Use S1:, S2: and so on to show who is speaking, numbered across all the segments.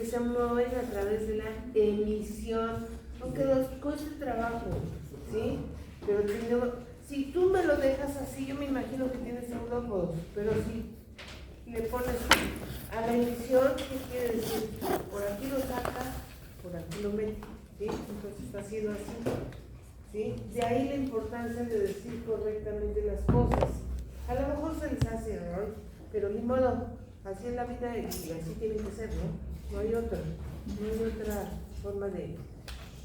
S1: que se mueven a través de la emisión, aunque nos cueste trabajo, ¿sí? Pero si tú me lo dejas así, yo me imagino que tienes seudópodos, pero si le pones a la emisión, ¿qué quiere decir? Por aquí lo saca, por aquí lo mete, ¿sí? Entonces está haciendo así, ¿sí? De ahí la importancia de decir correctamente las cosas. A lo mejor se les hace error, pero ni modo, así es la vida y así tiene que ser, ¿no? No hay otra forma de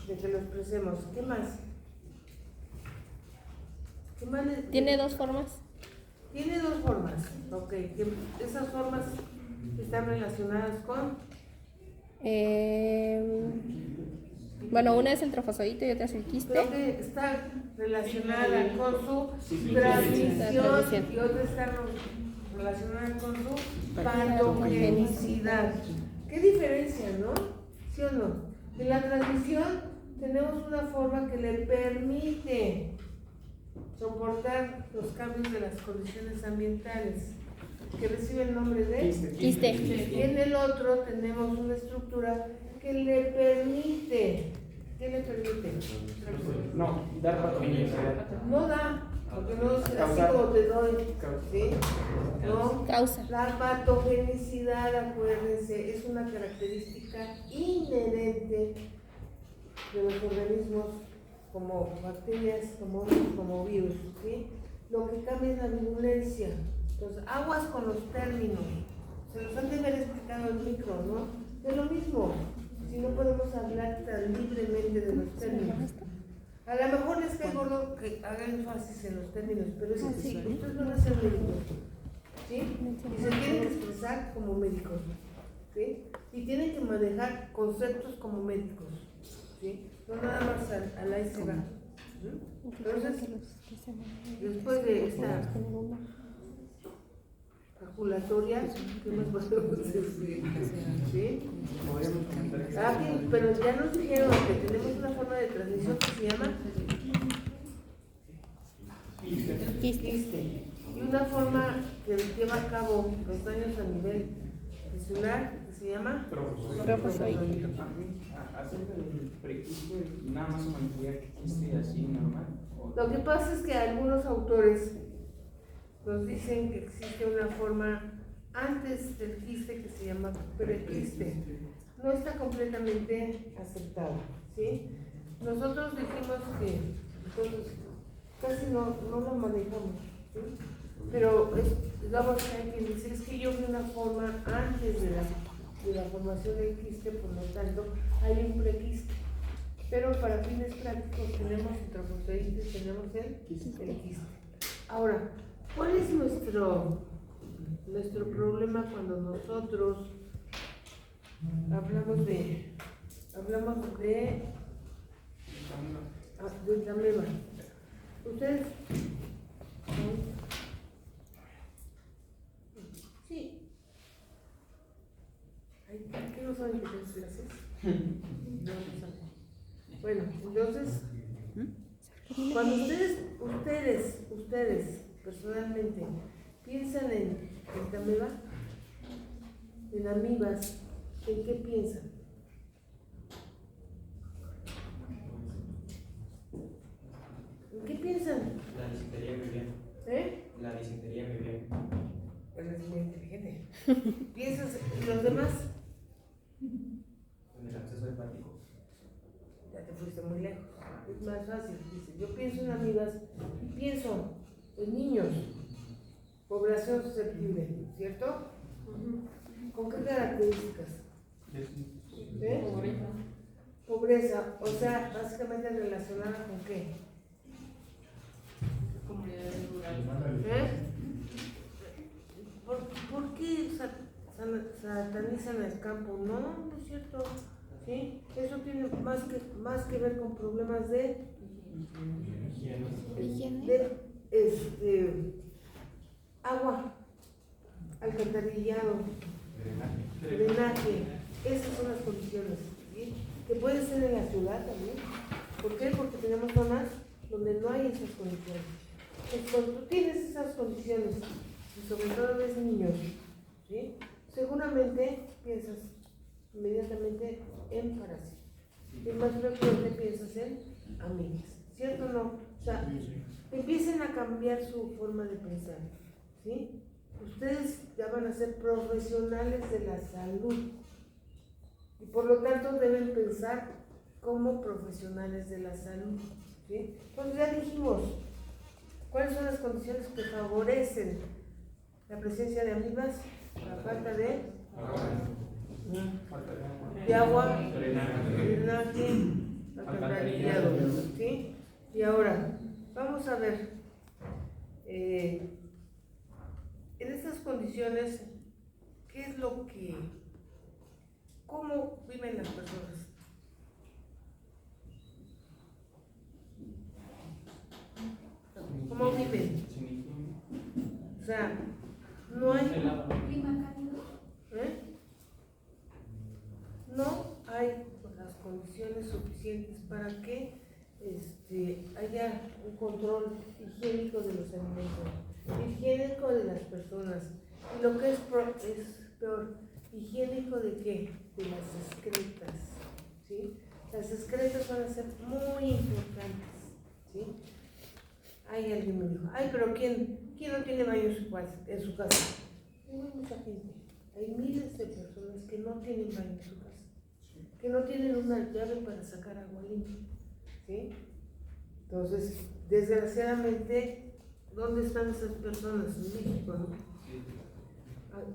S1: que lo expresemos. ¿Qué más? ¿Qué más
S2: ¿Tiene dos formas?
S1: Tiene dos formas, ok. Esas formas están relacionadas con...
S2: Bueno, una es el trofozoito y otra es el quiste.
S1: Creo que está relacionada con su transmisión y otra está relacionada con su patogenicidad. ¿Qué diferencia, no? ¿Sí o no? En la transmisión tenemos una forma que le permite soportar los cambios de las condiciones ambientales, que recibe el nombre de
S2: quiste.
S1: Y en el otro tenemos una estructura que le permite, ¿qué le permite?
S3: No, dar patogenicidad.
S1: No da, porque no es así como te doy, ¿sí? No,
S2: Causa.
S1: la patogenicidad, acuérdense, es una característica inherente de los organismos como bacterias, como virus, ¿sí? Lo que cambia es la virulencia. Entonces, aguas con los términos. Se los han de haber explicado en micro, ¿no? Es lo mismo, si no podemos hablar tan libremente de los términos. A lo mejor les cae gordo que hagan énfasis en los términos, pero es así, ustedes van a ser médicos, ¿sí? Y se tienen que expresar como médicos, ¿sí? Y tienen que manejar conceptos como médicos, ¿sí? No nada más al ahí se va. Entonces, después de esta calculatoria, ¿qué más podemos decir? ¿Sí? Sí, pero ya nos dijeron que tenemos una forma de transmisión que se llama quiste. Y una forma que lleva a cabo los daños a nivel celular que se llama
S2: Trofozoito.
S3: Acerca del prequiste, nada más se manejaría que quiste así normal.
S1: Lo que pasa es que algunos autores nos dicen que existe una forma antes del quiste que se llama prequiste. No está completamente aceptado, ¿sí? Nosotros dijimos que entonces, casi no lo manejamos, ¿sí? Pero digamos que hay quien dice, es que yo vi una forma antes de la formación del quiste, por lo tanto hay un prequiste. Pero para fines prácticos tenemos el trofozoito y tenemos el quiste. Ahora, ¿cuál es nuestro problema cuando nosotros hablamos de la mema? ¿Ustedes? Sí. ¿Qué no saben que tienes clases? No saben. Bueno, entonces, cuando ustedes personalmente piensan en ameba, en amibas, ¿en qué piensan? ¿En qué piensan?
S4: La disentería muy bien. La disentería muy bien.
S1: Pues es muy inteligente. ¿Piensas en los demás?
S4: En el acceso hepático.
S1: Ya te fuiste muy lejos. Es más fácil. Dice, yo pienso en amibas y pienso en niños. Población susceptible, ¿cierto? ¿Con qué características? Pobreza, o sea, básicamente relacionada con qué?
S5: Comunidades rurales.
S1: ¿Por qué satanizan el campo? No es cierto. ¿Sí? Eso tiene más que ver con problemas de agua, alcantarillado, drenaje. Esas son las condiciones, ¿sí? Que puede ser en la ciudad también. ¿Por qué? Porque tenemos zonas donde no hay esas condiciones. Entonces, cuando tú tienes esas condiciones, y sobre todo ves niños, ¿sí? Seguramente piensas inmediatamente en parásitos. Y más frecuente piensas en amigas, ¿cierto o no? O sea, empiecen a cambiar su forma de pensar, ¿sí? Ustedes ya van a ser profesionales de la salud y por lo tanto deben pensar como profesionales de la salud, ¿sí? Entonces ya dijimos cuáles son las condiciones que favorecen la presencia de amibas, la falta de agua, drenaje, alcantarillado, ¿sí? Y ahora, vamos a ver, en estas condiciones, ¿qué es lo que, cómo viven las personas? ¿Cómo viven? O sea, no hay no hay las condiciones suficientes para que haya un control higiénico de los alimentos, higiénico de las personas, y lo que es peor, higiénico de qué? De las excretas, ¿sí? Las excretas van a ser muy importantes, ¿sí? Hay alguien me dijo, ay, pero ¿quién no tiene baño en su casa? No hay mucha gente, hay miles de personas que no tienen baño en su casa, que no tienen una llave para sacar agua limpia, ¿sí? Entonces, desgraciadamente, ¿dónde están esas personas? En México, ¿no?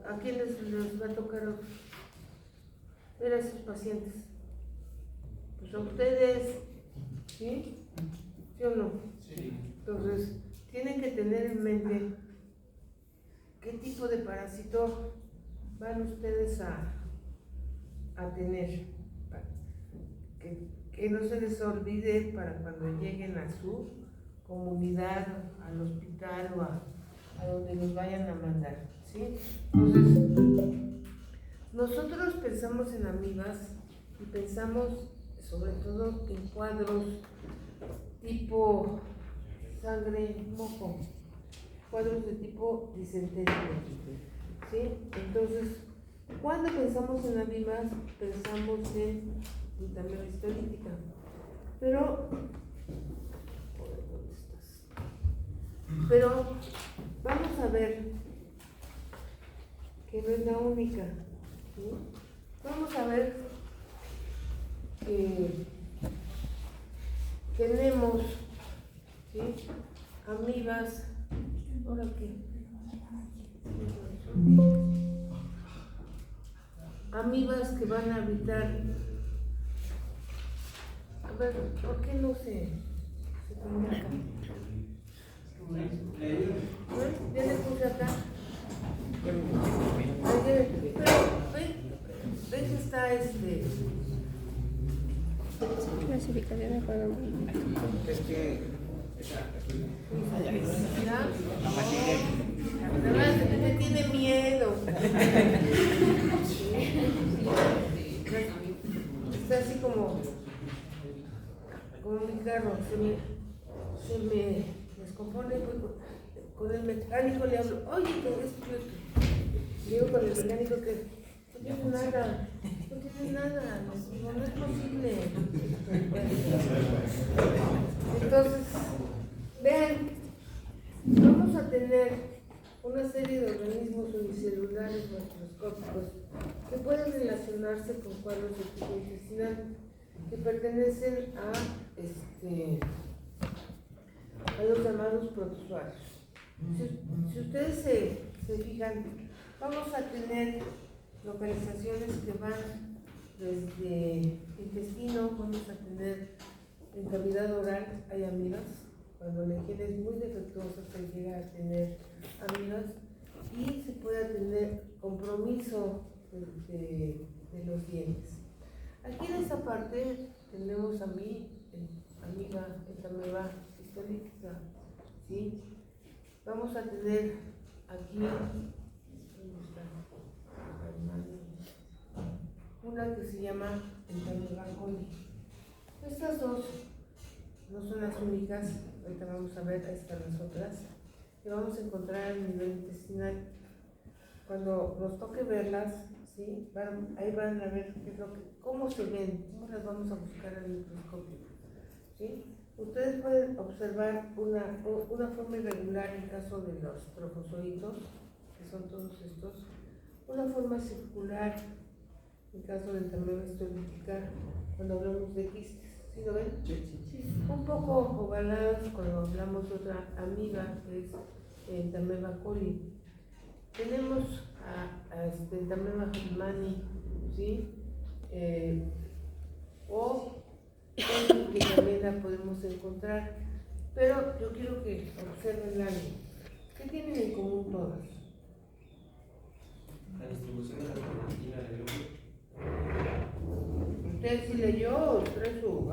S1: ¿A quiénes les va a tocar ver a esos pacientes? Pues a ustedes, ¿sí? ¿Sí o no?
S3: Sí.
S1: Entonces, tienen que tener en mente qué tipo de parásito van ustedes a tener. Que no se les olvide para cuando lleguen a su comunidad, al hospital o a donde los vayan a mandar, ¿sí? Entonces, nosotros pensamos en amibas y pensamos sobre todo en cuadros tipo sangre, moco, cuadros de tipo disentería, ¿sí? Entonces, cuando pensamos en amibas, pensamos en vitamina histolítica, pero vamos a ver que no es la única, ¿sí? Vamos a ver que tenemos, ¿sí?, amibas, ¿ahora qué? Amibas que van a habitar. A ver, ¿por qué no se comunica? Ya le puse acá. Pero ven que está
S2: Clasificación de juego.
S4: Es que
S1: ¿ya? Además, te tiene miedo. Está así como mi carro, se me descompone, pues, con el mecánico le hablo, oye, que le digo con el mecánico que no tiene nada, no es posible. Entonces, vean, vamos a tener una serie de organismos unicelulares macroscópicos que pueden relacionarse con cuadros de tipo intestinal que pertenecen a los llamados protozoarios. Si ustedes se fijan, vamos a tener localizaciones que van desde intestino, vamos a tener en cavidad oral, hay amibas, cuando la higiene es muy defectuosa se llega a tener amibas, y se puede tener compromiso de los dientes. Aquí en esta parte tenemos amiba histolítica, ¿sí? Vamos a tener aquí, ¿dónde está? Una que se llama Entamoeba coli. Estas dos no son las únicas, ahorita vamos a ver, ahí están las otras, que vamos a encontrar a nivel intestinal. Cuando nos toque verlas, ¿sí? Ahí van a ver qué es cómo se ven, cómo las vamos a buscar al microscopio, ¿sí? Ustedes pueden observar una forma irregular en caso de los trofozoitos, que son todos estos, una forma circular en caso de entameba histolítica cuando hablamos de quistes, ¿sí lo ven?
S3: Sí.
S1: Un poco ovaladas cuando hablamos de otra amiba que es entameba coli. Tenemos a entameba hummani, ¿sí? O que también la podemos encontrar, pero yo quiero que observen algo. ¿Qué tienen en común todas?
S4: La distribución de la cromatina del grupo.
S1: ¿Usted sí leyó o trae su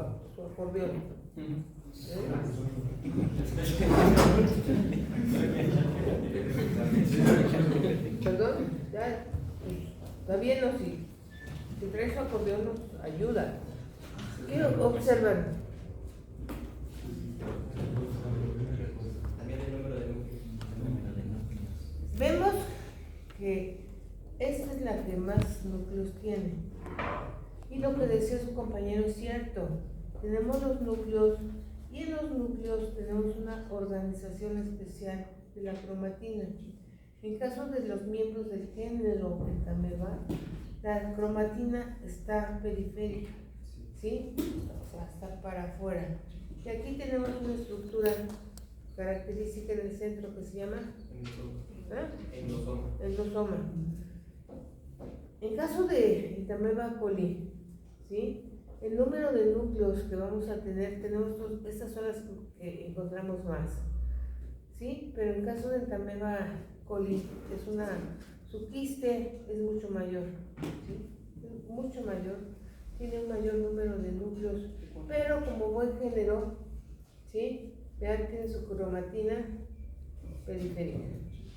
S1: acordeón? ¿Perdón? Ya, está bien, ¿no? Si trae su acordeón nos ayuda. ¿Qué observan?
S4: También el número de núcleos.
S1: Vemos que esta es la que más núcleos tiene. Y lo que decía su compañero es cierto. Tenemos los núcleos y en los núcleos tenemos una organización especial de la cromatina. En caso de los miembros del género entameba, la cromatina está periférica, ¿sí? O sea, está para afuera. Y aquí tenemos una estructura característica del centro que se llama endosoma. En caso de entameba coli, ¿sí? El número de núcleos que vamos a tener, estas son las que encontramos más, ¿sí? Pero en caso de entameba coli, su quiste es mucho mayor, ¿sí? Mucho mayor, tiene un mayor número de núcleos, pero como buen género, ¿sí? Vean, tiene su cromatina periférica,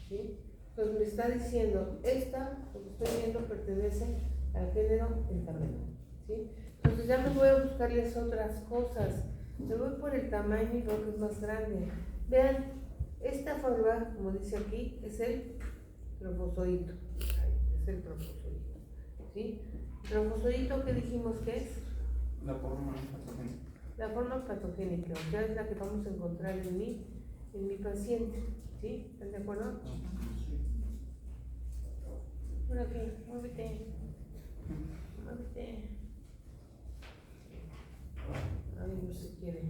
S1: ¿sí? Pues me está diciendo, lo que estoy viendo pertenece al género entameba, ¿sí? Entonces ya me voy a buscarles otras cosas. Me voy por el tamaño y veo que es más grande. Vean, esta forma, como dice aquí, es el trofozoito. Es el trofozoito, ¿sí? ¿Trofozoito qué dijimos que es?
S3: La forma patogénica.
S1: La forma patogénica, o sea, es la que vamos a encontrar en mi paciente, ¿sí? ¿Están de acuerdo? Por aquí, muévete. Ay, no se quiere.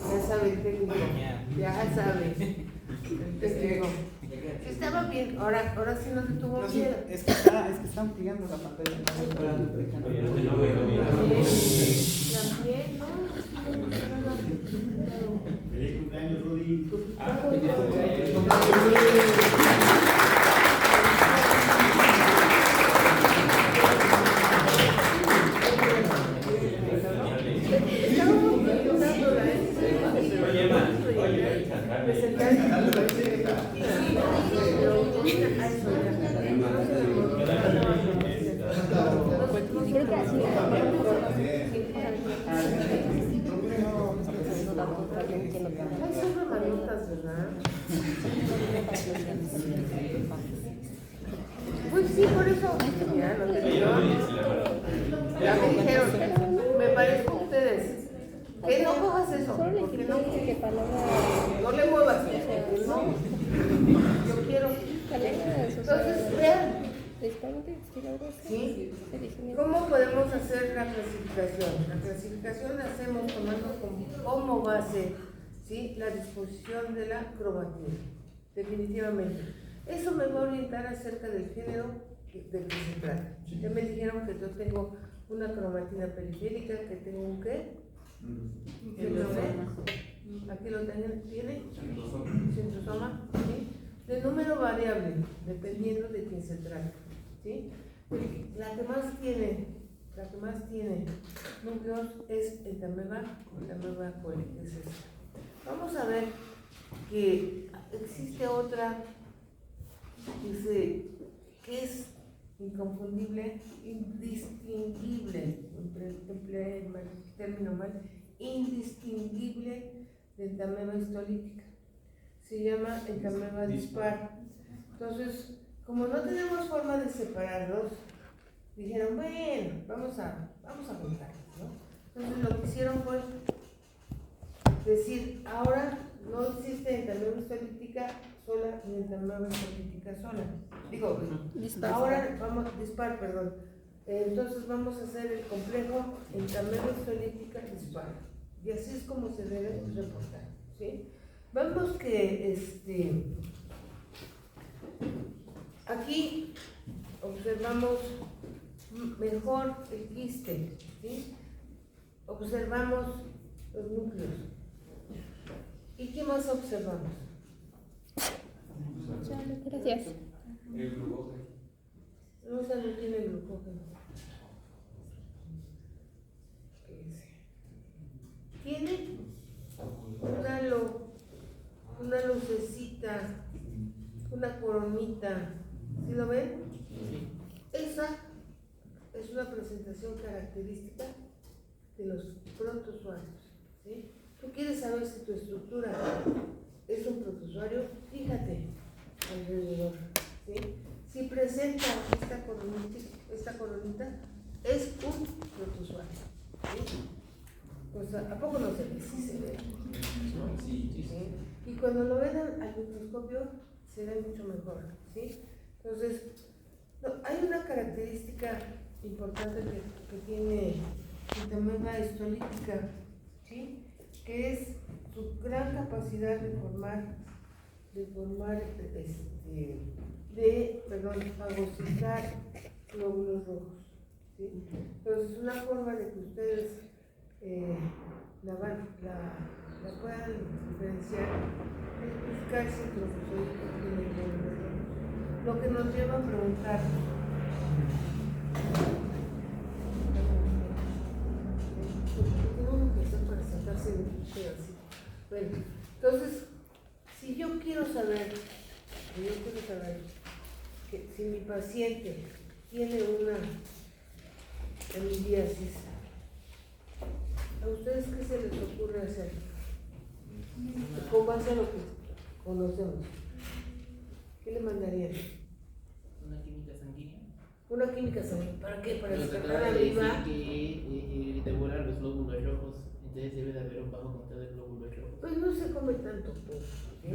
S1: Ya sabe el técnico. Ya sabe. El técnico. Estaba bien, ahora sí no te tuvo miedo.
S3: Es que está ampliando la pantalla.
S1: La piel, ¿no?
S6: Feliz cumpleaños, Rudy.
S1: Pues sí, por eso. Ya no te digo. Ya me dijeron, me parezco a ustedes. ¿Qué no cojas eso?
S2: Solo le
S1: ¿Por qué
S2: quité
S1: no?
S2: que palabra.
S1: No le muevas. No. Yo quiero. Entonces, vean. ¿Sí? ¿Cómo podemos hacer la clasificación? La clasificación la hacemos tomando como base, ¿sí?, la disposición de la cromatina, definitivamente. Eso me va a orientar acerca del género del que se trata. Ya me dijeron que yo tengo una cromatina periférica, que tengo un ¿qué? Aquí lo tiene, centrosoma, ¿sí? De número variable, dependiendo de quién se trata, ¿sí? La que más tiene núcleos es entameba coli, es esta. Vamos a ver que existe otra que es inconfundible, indistinguible, empleé el término mal, indistinguible de entameba histolítica. se llama entamema dispar. Entonces, como no tenemos forma de separarlos, dijeron, bueno, vamos a juntarlos, ¿no? Entonces lo que hicieron fue decir, ahora no existe entamema histolítica sola ni entamema histolítica sola. Digo,
S2: Dispar.
S1: ahora vamos, dispar, perdón. Entonces vamos a hacer el complejo entamema histolítica dispar. Y así es como se debe reportar, ¿sí? Vemos que aquí observamos mejor el quiste, ¿sí? Observamos los núcleos. ¿Y qué más observamos?
S2: Gracias.
S4: El glucógeno.
S1: No se no tiene glucógeno. Tiene un halo, una lucecita, una coronita. ¿Sí lo ven? Esa es una presentación característica de los protozoarios, ¿sí? Tú quieres saber si tu estructura es un protozoario, fíjate alrededor, ¿sí? Si presenta esta coronita, es un protozoario, ¿sí? Pues ¿a poco no se ve? Sí se ve.
S4: Sí.
S1: Y cuando lo ven al microscopio, se ve mucho mejor, ¿sí? Entonces, hay una característica importante que tiene entamema histolítica, ¿sí? Que es su gran capacidad de fagocitar glóbulos rojos, ¿sí? Entonces, una forma de que ustedes la puedan diferenciar es buscar si el trofosódico tiene glóbulos rojos. Lo que nos lleva a preguntar, tenemos que hacer para sacarse un pedacito. Bueno, entonces, si yo quiero saber que si mi paciente tiene una amibiasis, ¿a ustedes qué se les ocurre hacer? Con base a lo que conocemos, ¿qué le mandarían?
S5: Una química sanguínea.
S1: Una química sanguínea. ¿Para qué? Para
S5: Pero se
S1: descartar
S5: acaba
S1: la
S5: de
S1: viva.
S5: decir que devoran los glóbulos rojos, entonces debe de haber un bajo conteo de glóbulos rojos.
S1: Pues no se come tanto, pues, ¿sí?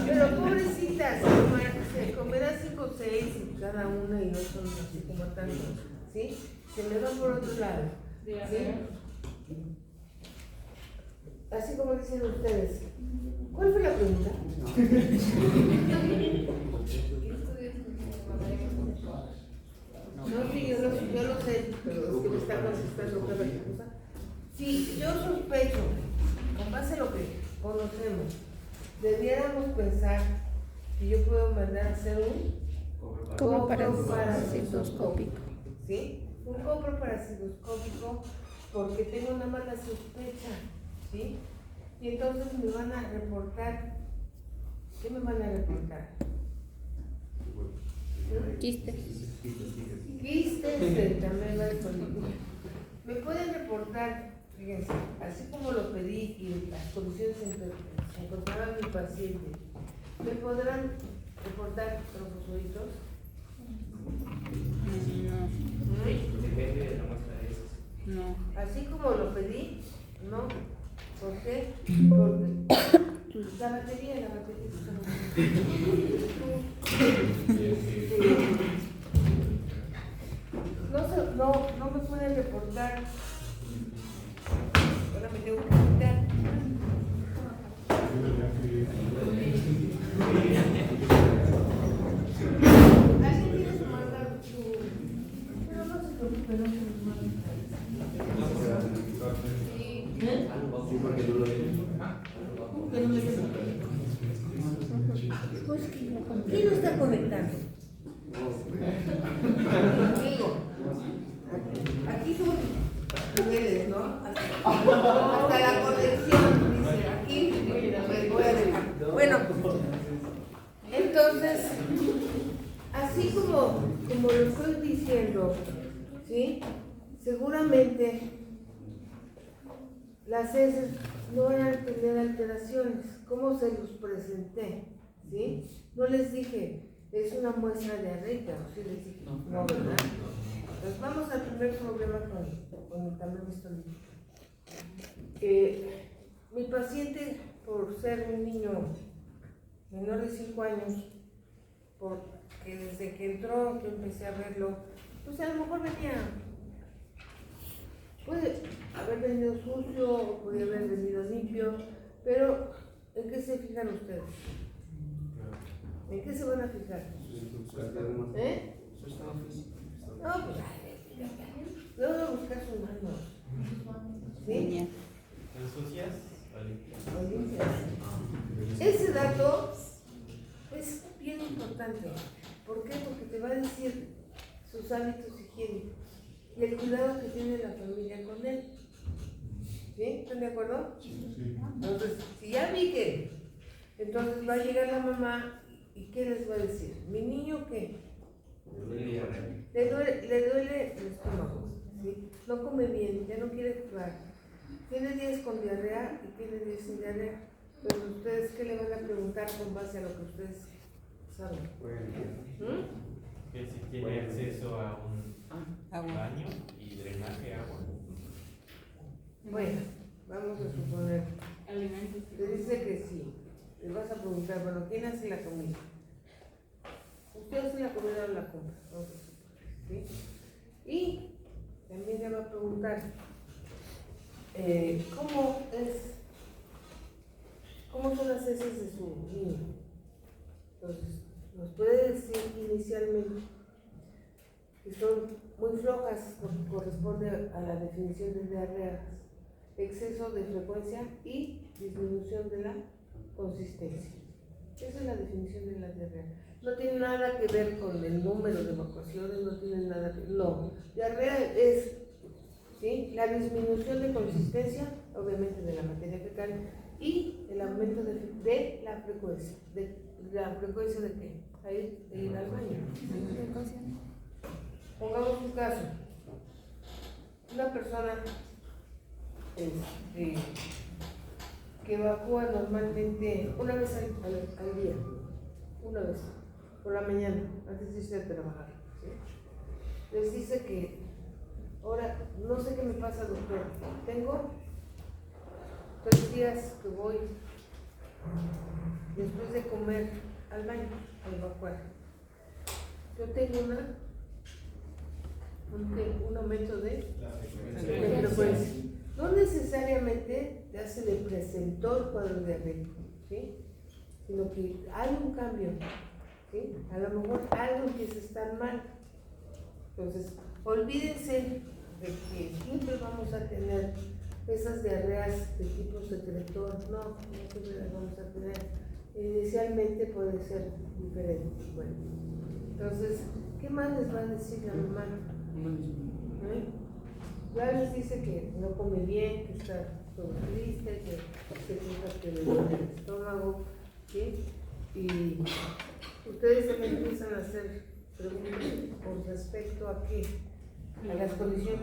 S1: Pero pobrecita, se comerá 5 o 6 cada una y no son así como tanto, ¿sí? Se me va por otro lado, ¿sí? Así como dicen ustedes. ¿Cuál fue la pregunta? No, sí, yo lo sé, pero es que me está contestando cada cosa. Sí, yo sospecho, con base a lo que conocemos, debiéramos pensar que yo puedo mandar a hacer un coproparasitoscópico, ¿sí? Un coproparasitoscópico porque tengo una mala sospecha, ¿sí? Y entonces me van a reportar, ¿qué me van a reportar?
S2: Quistes.
S1: Quistes del entamema histolítica. Me pueden reportar, fíjense, así como lo pedí y las condiciones en que se encontraba mi paciente, ¿me podrán reportar trofosóitos?
S4: Depende de la muestra de esos.
S2: No.
S1: Así como lo pedí, ¿no? ¿Por qué? Porque la batería no me pueden reportar. Ahora me tengo que quitar. ¿Alguien tiene su marca? Pero no se preocupe, no se los manda. Pues, ¿quién lo está conectando? Digo, aquí son niveles, ¿no? Hasta la conexión, dice, aquí, me voy a dejar. Bueno, entonces, así como lo estoy diciendo, ¿sí? Seguramente las heces no van a tener alteraciones. ¿Cómo se los presenté? ¿Sí? No les dije, es una muestra diarreica, ¿o sí les dije? No, ¿verdad? Entonces vamos al primer problema con el cambio histológico. Mi paciente, por ser un niño menor de 5 años, porque desde que entró, que empecé a verlo, pues a lo mejor puede haber venido sucio o puede haber venido limpio, pero ¿en qué se fijan ustedes? ¿En qué se van a fijar? ¿Eh?
S3: Su estado físico.
S1: No, pues, yo voy a buscar sus manos. ¿Sí?
S4: ¿Ensucias o limpias?
S1: O limpias. Ese dato es bien importante. ¿Por qué? Porque te va a decir sus hábitos higiénicos y el cuidado que tiene la familia con él. ¿Sí? ¿Están de acuerdo?
S6: Sí.
S1: Entonces, si ya vi que, entonces va a llegar la mamá y ¿qué les va a decir? ¿Mi niño qué? Le duele el estómago, ¿sí? No come bien, ya no quiere jugar. Tiene días con diarrea y tiene días sin diarrea. Pero ustedes, ¿qué le van a preguntar con base a lo que ustedes saben?
S7: Que si tiene acceso a un baño y drenaje agua.
S1: Bueno, vamos a suponer. Te dice que sí. Le vas a preguntar, bueno, ¿quién hace la comida? ¿Usted hace la comida o la compra? Vamos a suponer, ¿sí? Y también le va a preguntar, ¿cómo son las heces de su niño? Entonces, nos puede decir inicialmente que son muy flojas, porque corresponde a la definición de diarrea, exceso de frecuencia y disminución de la consistencia. Esa es la definición de la diarrea. No tiene nada que ver con el número de evacuaciones, no tiene nada que ver. No, diarrea es, ¿sí?, la disminución de consistencia, obviamente de la materia fecal, y el aumento de la frecuencia. ¿De la frecuencia de qué? De ir al baño. Pongamos un caso. Una persona que evacúa normalmente una vez al día, una vez, por la mañana, antes de irse a trabajar, ¿sí? Les dice que, ahora, no sé qué me pasa, doctor, tengo 3 días que voy después de comer al baño a evacuar. Yo tengo un aumento de frecuencia. No necesariamente ya se le presentó el cuadro diarreico, ¿sí?, sino que hay un cambio, ¿sí? A lo mejor algo empieza a estar mal. Entonces, olvídense de que siempre vamos a tener esas diarreas de tipo secretor. No siempre las vamos a tener. Inicialmente puede ser diferente. Bueno, entonces, ¿qué más les va a decir la mamá? Ya les dice que no come bien, que está todo triste, que piensa que le duele el estómago, ¿sí? Y ustedes también empiezan a hacer preguntas con respecto a qué, a las condiciones,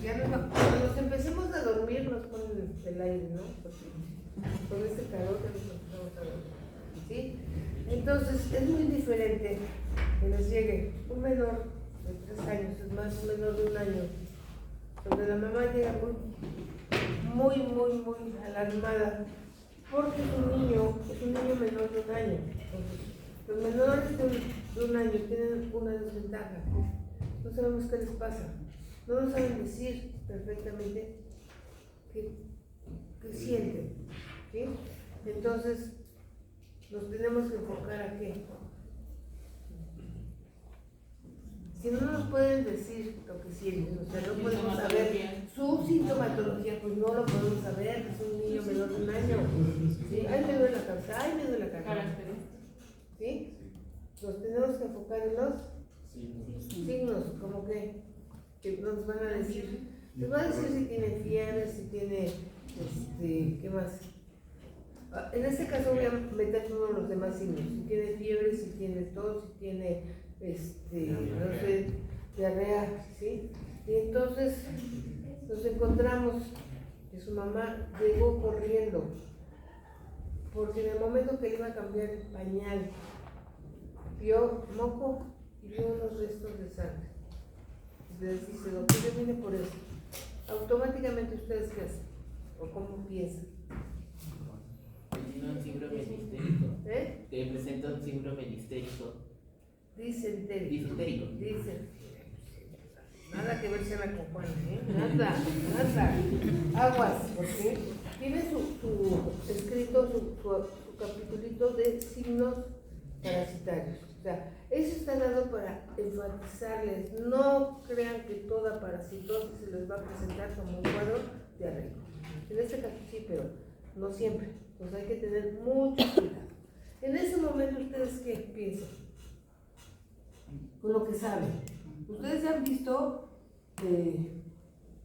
S1: ya cuando nos empecemos a dormir nos ponen el aire, ¿no? Porque con este calor que nos empezamos a dormir, ¿sí? Entonces es muy diferente que les llegue un menor de 3 años, es más o menos de 1 año, donde la mamá llega muy alarmada, porque es un niño menor de 1 año. Entonces, los menores de 1 año tienen una desventaja, no sabemos qué les pasa, no nos saben decir perfectamente qué sienten, ¿sí? Entonces, nos tenemos que enfocar a qué. Si no nos pueden decir lo que sienten, o sea, no podemos saber su sintomatología, pues no lo podemos saber, es un niño menor de 1 año. ¿Sí? Ay, me duele la cabeza, ay, me duele la cabeza. ¿Sí? Nos tenemos que enfocar en los signos, como que nos van a decir. Nos va a decir si tiene fiebre, si tiene, ¿qué más? En este caso voy a meter todos los demás signos. Si tiene fiebre, si tiene tos, si tiene, no sé, diarrea, ¿sí? Y entonces nos encontramos que su mamá llegó corriendo, porque en el momento que le iba a cambiar el pañal, vio moco y vio unos restos de sangre. Entonces dice, doctor, yo vine por eso. Automáticamente ustedes qué hacen, o cómo piensan.
S5: Tiene un síndrome histérico.
S1: ¿Eh?
S5: Te presenta un síndrome histérico.
S1: Disentérico.
S5: Disentérico.
S1: Dicen. Nada que ver Sena con Juan, ¿eh? Nada. Aguas, porque tiene su escrito, su capitulito de signos parasitarios. O sea, eso está dado para enfatizarles. No crean que toda parasitosis se les va a presentar como un cuadro diarreico. En este caso sí, pero no siempre. Pues hay que tener mucho cuidado. En ese momento, ¿ustedes qué piensan? Con lo que saben. Ustedes ya han visto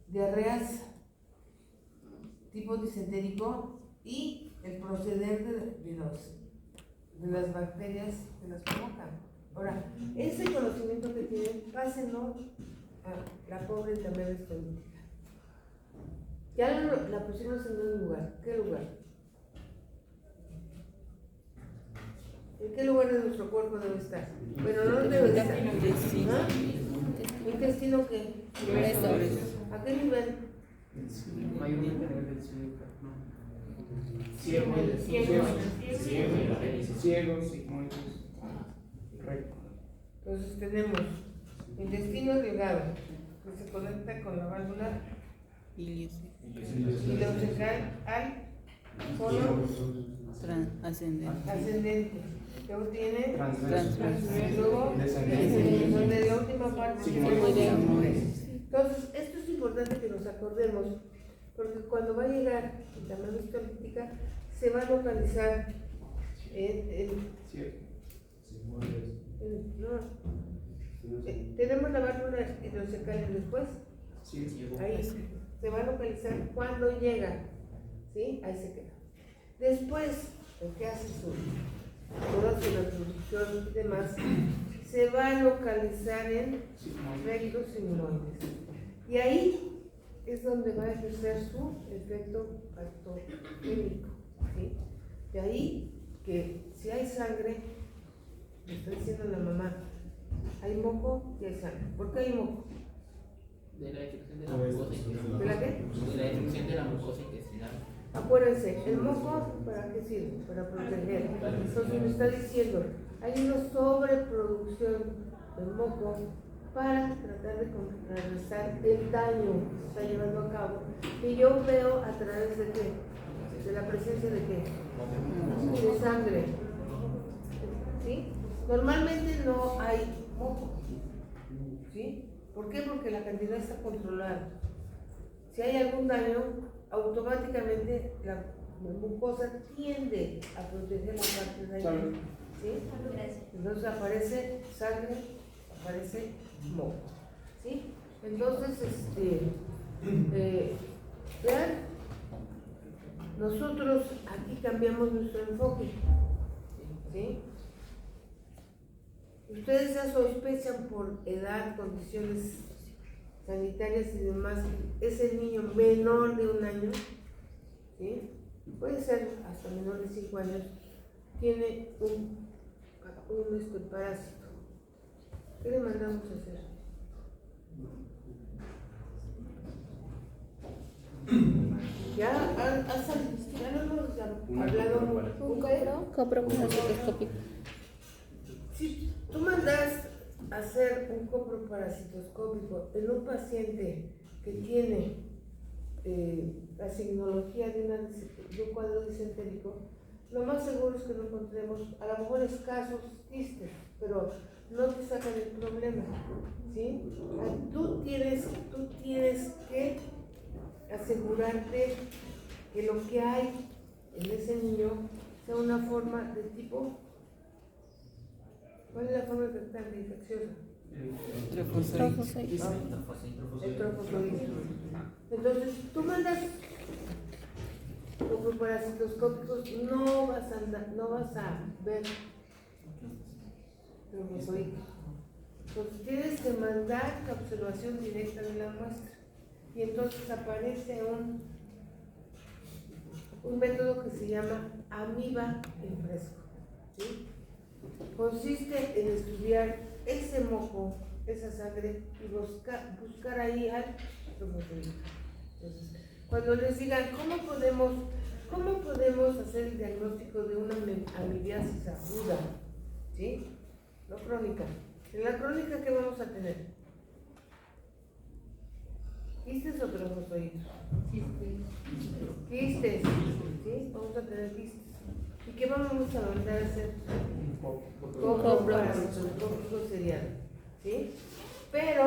S1: diarreas tipo disentérico y el proceder de las bacterias que las provocan. Ahora, ese conocimiento que tienen, pásenlo a la pobre enfermera estolítica. Ya la pusimos en un lugar. ¿Qué lugar? ¿En qué lugar de nuestro cuerpo debe estar? Bueno, no debe estar. ¿Ah? ¿Intestino qué?
S2: Grueso.
S1: ¿A qué nivel?
S3: Mayormente a nivel del ciego. Ciego, sigmoides. Recto.
S1: Entonces tenemos intestino delgado, que se conecta con la válvula ileocecal al colon ascendente. Luego tiene luego donde la última parte Entonces, esto es importante que nos acordemos, porque cuando va a llegar la mano histolítica, se va a localizar tenemos la válvula ileocecal y después ahí se va a localizar cuando llega, ¿sí? Ahí se queda. Después, el que hace toda su reproducción y demás, se va a localizar en rectos sigmoides. Y ahí es donde va a ejercer su efecto patogénico, ¿sí? De ahí que si hay sangre, le está diciendo la mamá, hay moco y hay sangre. ¿Por qué hay moco?
S5: De la destrucción de la mucosa intestinal.
S1: ¿De la qué?
S5: De la destrucción de la mucosa intestinal.
S1: Acuérdense, el moco, ¿para qué sirve? Para proteger. Entonces me está diciendo, hay una sobreproducción de moco para tratar de contrarrestar el daño que se está llevando a cabo. Y yo veo a través de qué? De la presencia de qué? De sangre. ¿Sí? Normalmente no hay moco. ¿Sí? ¿Por qué? Porque la cantidad está controlada. Si hay algún daño, automáticamente la mucosa tiende a proteger la parte dañada. ¿Sí? Entonces aparece sangre, aparece moco. ¿Sí? Entonces, vean, nosotros aquí cambiamos nuestro enfoque. ¿Sí? Ustedes ya sospechan por edad, condiciones sanitarias y demás, es el niño menor de 1 año, ¿sí? Puede ser hasta menor de 5 años, tiene un parásito. ¿Qué le mandamos a hacer? Ya no hemos hablado mucho.
S2: Coproparasitoscópico.
S1: Si tú mandas a hacer un coproparasitoscópico en un paciente que tiene la signología de un cuadro disentérico, lo más seguro es que no encontremos, a lo mejor escasos quistes, pero no te sacan el problema, ¿sí? Tú tienes que asegurarte que lo que hay en ese niño sea una forma de tipo. ¿Cuál es la forma de infecciosa?
S2: Trofosaitis.
S1: El trofosaitis. Entonces, tú mandas coproparasitoscópicos, no vas a ver trofosaitis. Entonces, tienes que mandar la observación directa de la muestra. Y entonces aparece un un método que se llama amiba en fresco, ¿sí? Consiste en estudiar ese moco, esa sangre y buscar ahí al trofozoito. Entonces, cuando les digan ¿cómo podemos hacer el diagnóstico de una amibiasis aguda? ¿Sí? No crónica. En la crónica, ¿qué vamos a tener? ¿Quistes o trofozoitos? Quistes. ¿Sí? Vamos a tener quistes. ¿Y qué vamos a mandar a hacer? Coco serial. ¿Sí? Pero,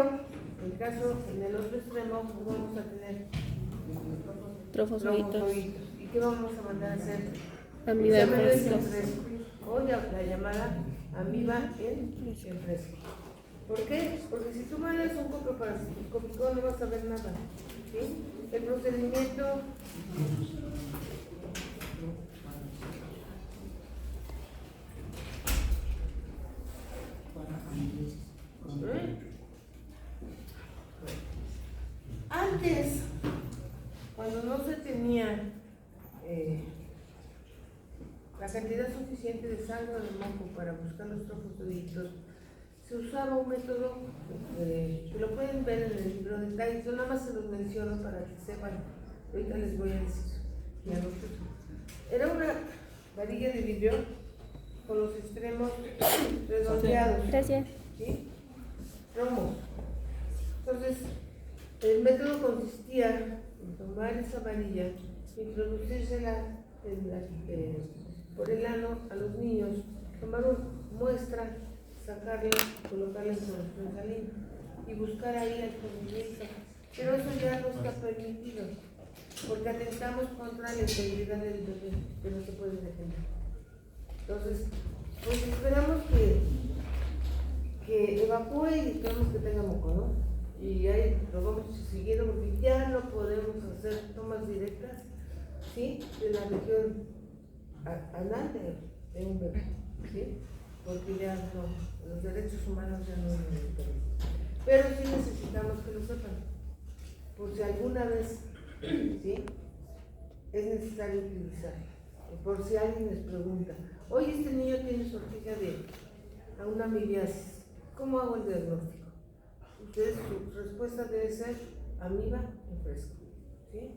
S1: en caso, en el otro extremo, vamos a tener
S2: Trofozoitos.
S1: ¿Y qué vamos a mandar a hacer?
S2: Amiba en fresco.
S1: O la llamada amiba en fresco. ¿Por qué? Porque si tú mandas un coco parasitoscópico no vas a ver nada. ¿Sí? El procedimiento antes, cuando no se tenía la cantidad suficiente de sangre de moco para buscar los trofozoitos, se usaba un método que lo pueden ver en el libro de detalles. Yo nada más se los menciono para que sepan. Ahorita les voy a decir. Era una varilla de vidrio con los extremos redondeados.
S2: Gracias.
S1: ¿Sí? Rombos. Entonces, el método consistía en tomar esa varilla, introducírsela por el ano a los niños, tomar una muestra, sacarla, colocarla en solución salina y buscar ahí el convivente. Pero eso ya no está permitido, porque atentamos contra la integridad del bebé, que no se puede defender. Entonces, pues esperamos que evacúe y esperamos que tenga moco, ¿no? Y ahí lo vamos siguiendo porque ya no podemos hacer tomas directas, ¿sí? De la región anal de un bebé, ¿sí? Porque ya no, los derechos humanos ya no nos interesan. Pero sí necesitamos que lo sepan, por si alguna vez, ¿sí? Es necesario utilizar, por si alguien les pregunta, oye, este niño tiene sortija a una amibiasis, ¿cómo hago el diagnóstico? Ustedes, su respuesta debe ser amiba en fresco, ¿sí?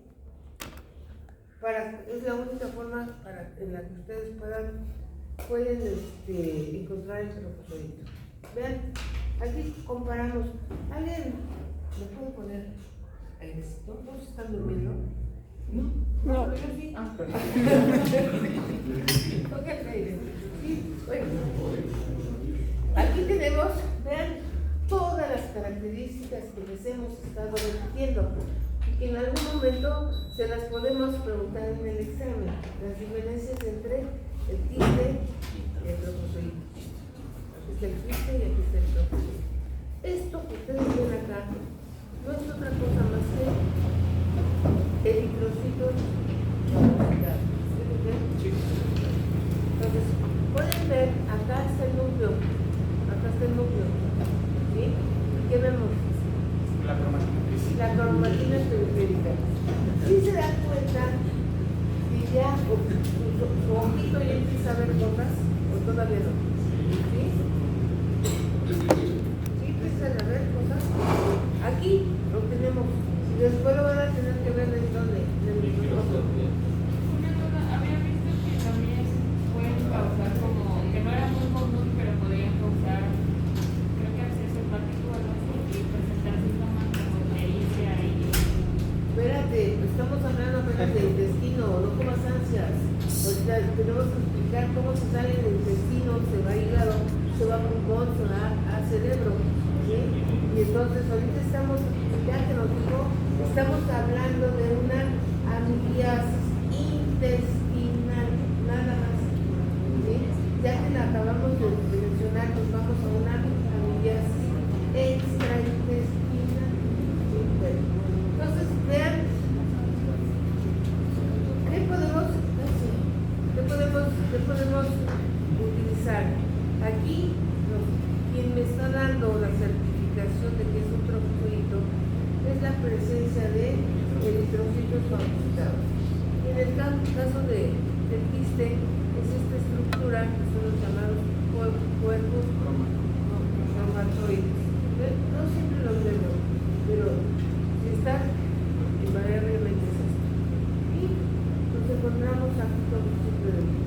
S1: Es la única forma en la que ustedes pueden encontrar el trofozoito. Vean, aquí comparamos. ¿Alguien me puede poner el besito? ¿Todos están durmiendo? No. Yo sí. Sí, bueno. Aquí tenemos, vean, todas las características que les hemos estado repitiendo y que en algún momento se las podemos preguntar en el examen, las diferencias entre el quiste y el trofozoito. Aquí está el quiste y aquí está el trofozoito. Esto que ustedes ven acá no es otra cosa más que eritrocitos depositados. ¿Sí? Entonces, pueden ver, acá está el núcleo, ¿sí? ¿Y qué vemos?
S3: La cromatina.
S1: La cromatina periférica. ¿Sí se dan cuenta si ya su ojito ya empieza a ver gotas o todavía no? ¿Sí? ¿Sí empiezan a ver cosas? Aquí lo tenemos y después lo van a tener que ver en donde, en el microscopio.
S8: Había visto que también pueden causar como, que no era muy común, pero podrían causar, creo que acceso hepático o algo así, y presentar síntomas como pericia y...
S1: Espérate, estamos hablando apenas de intestino, no comas ansias. Ahorita tenemos que explicar cómo se sale del intestino, se va a hígado, se va a pulmón, se va a cerebro, ¿sí? Y entonces ahorita estamos, ya que nos dijo, estamos hablando de una amibiasis intestinal, nada más, ¿sí? Ya que la acabamos de mencionar, nos vamos a una amibiasis extraintestinal, ¿sí? Bueno, entonces vean, ¿qué podemos utilizar? Aquí, quien me está dando la certificación de que es un trofozoito es la presencia de eritrocitos fagocitados. En el campo caso del quiste es esta estructura que son los llamados cuerpos cromatoides. No siempre los vemos, pero si están, invariablemente es esto. Y nos encontramos aquí con un ciclo de vida.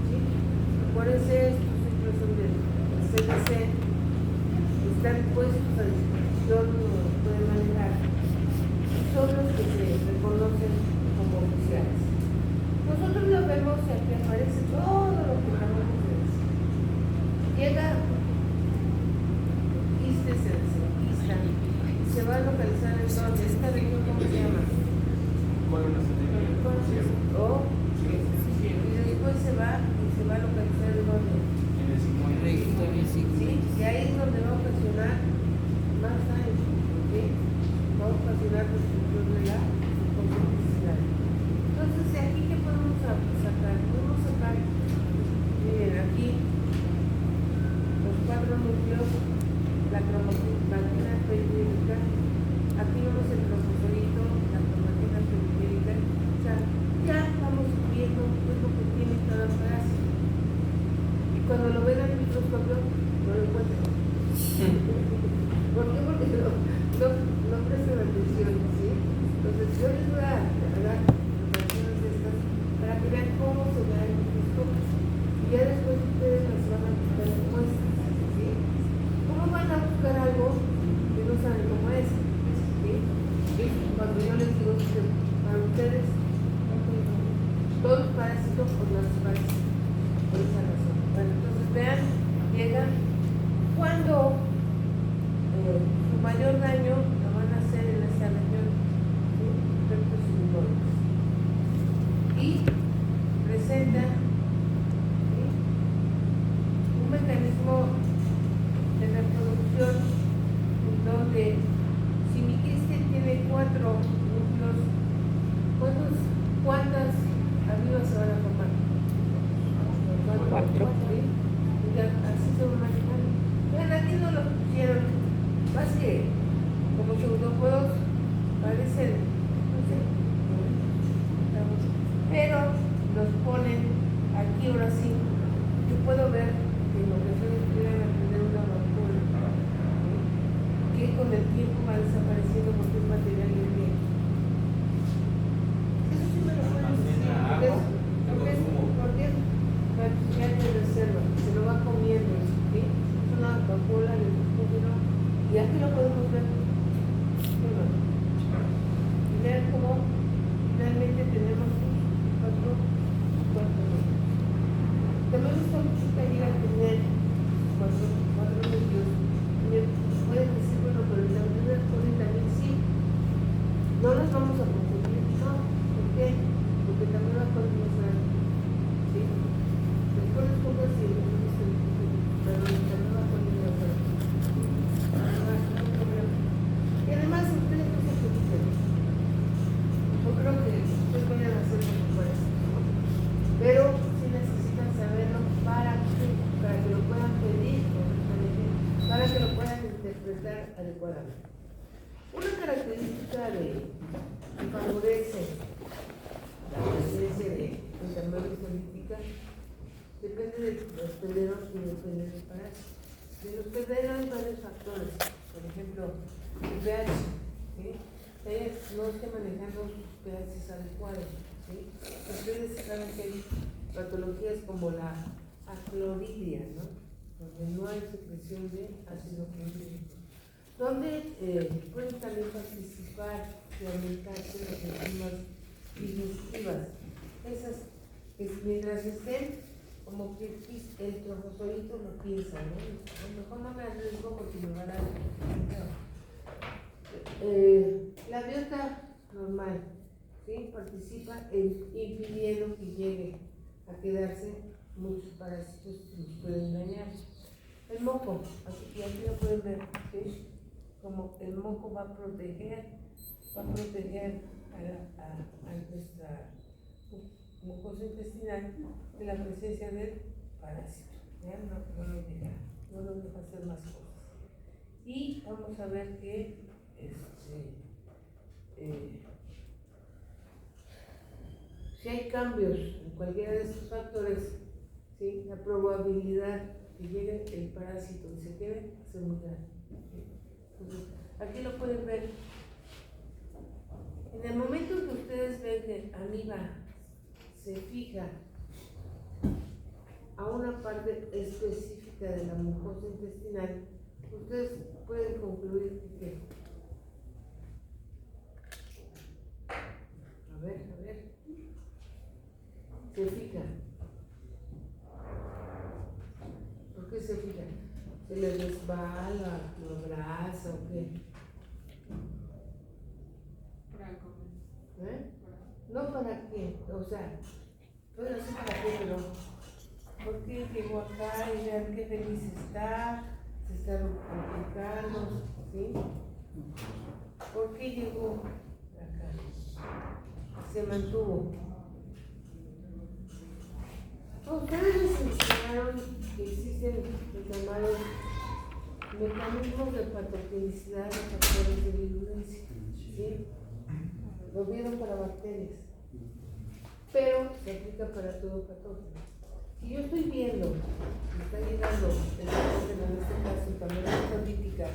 S1: ¿Sí? Acuérdense, estos ciclos son del CDC, están puestos a disposición, los pueden manejar. Son los que se reconocen como oficiales. Nosotros lo vemos y aquí aparece todo lo que acabamos de decir. Llega, quiste, se desenquista, y se va a localizar en donde esta región, ¿cómo se llama? O, y después se va a localizar en donde. Sí, y ahí es donde va a ocasionar más daño, ¿sí? Va a ocasionar destrucción de la toxicidad. Entonces, ¿de aquí qué podemos sacar? Podemos sacar, miren, aquí los 4 núcleos, la cromatina periférica, aquí vemos el trofosforito, la cromatina periférica, o sea, ya vamos viendo qué es lo que tiene cada frase. Y cuando lo ven al microscopio, no lo encuentran. ¿Por qué? Porque no prestan atención, ¿sí? Entonces, yo les voy a dar notaciones de estas para que vean cómo se ve el microscopio. Y ya después ustedes las van a buscar en muestras, ¿sí? ¿Cómo van a buscar algo que no saben cómo es? ¿Sí? Cuando yo les digo que para ustedes, todos los parásitos o no los parásitos, por esa razón. Bueno, entonces vean, llegan cuando su mayor daño lo van a hacer en esta región, ¿sí? Efectos simbólicos. Y presenta, ¿sí? Un mecanismo de reproducción donde si mi quiste tiene 4 núcleos, ¿cuántas amibas se van a formar? 4. ¿Sí? Así se va a imaginar. Vean, aquí no lo pusieron. Más que como pseudópodos parecen, no sé, pero los ponen aquí ahora sí. Yo puedo ver que en ocasiones pudieran aprender una vacuna, ¿sí? Que con el tiempo va desapareciendo porque es material de bien. Eso sí me lo pueden decir, porque es material de reserva, se lo va comiendo, ¿sí? Es una vacuola de fósforo. Y aquí lo podemos ver. Bueno, y vean cómo finalmente tenemos 4 núcleos. También esta muchacha llega a tener 4 núcleos. Pueden decir, bueno, pero la unidad pone también sí. No las vamos a confundir, no. ¿Por qué? Porque también las podemos ver. ¿Sí? Después les pongo así, pero también va a poner la otra. Y además ustedes no se preocupen. Yo creo que ustedes vayan a hacer lo que puedan. Pero sí necesitan saberlo para que lo puedan pedir correctamente, para que lo puedan interpretar adecuadamente. Una característica que favorece la presencia de enfermedades políticas depende de los hospederos y depende de los parásitos. De los hospederos hay varios factores. Por ejemplo, el pH, ¿sí? Ellas no están manejando sus pHs adecuados, ¿sí? Ustedes saben que hay patologías como la acloridia, ¿no? Donde no hay secreción de ácido clorhídrico, donde pueden también participar y aumentarse las enzimas digestivas. Esas, mientras estén, como que el trofosforito lo piensa, ¿no? A lo mejor no me arriesgo porque me van a dar. La biota normal, ¿sí? Participa impidiendo que llegue a quedarse muchos parásitos que nos pueden dañar. El moco, aquí lo pueden ver, ¿sí? Como el moco va a proteger a nuestra mucosa intestinal de la presencia del parásito. ¿Ya? No nos deja hacer más cosas. Y vamos a ver que Si hay cambios en cualquiera de estos factores, ¿sí? La probabilidad que llegue el parásito y se quede es muy grande. Entonces, aquí lo pueden ver. En el momento en que ustedes ven que Amiba se fija a una parte específica de la mucosa intestinal, ustedes pueden concluir que a ver, se fija. ¿Por qué se fija? ¿Se les resbala, lo grasa o qué?
S8: Para comer.
S1: ¿Eh? No para qué, o sea, bueno, sí para qué, pero ¿por qué llegó acá y vean qué feliz está? Se está complicando, ¿sí? ¿Por qué llegó acá? Se mantuvo. Ustedes les enseñaron que existen los llamados mecanismos de patogenicidad de factores de virulencia, ¿sí? Lo vieron para bacterias, pero se aplica para todo patógeno. Si yo estoy viendo que está llegando el patógeno, en este caso también la política,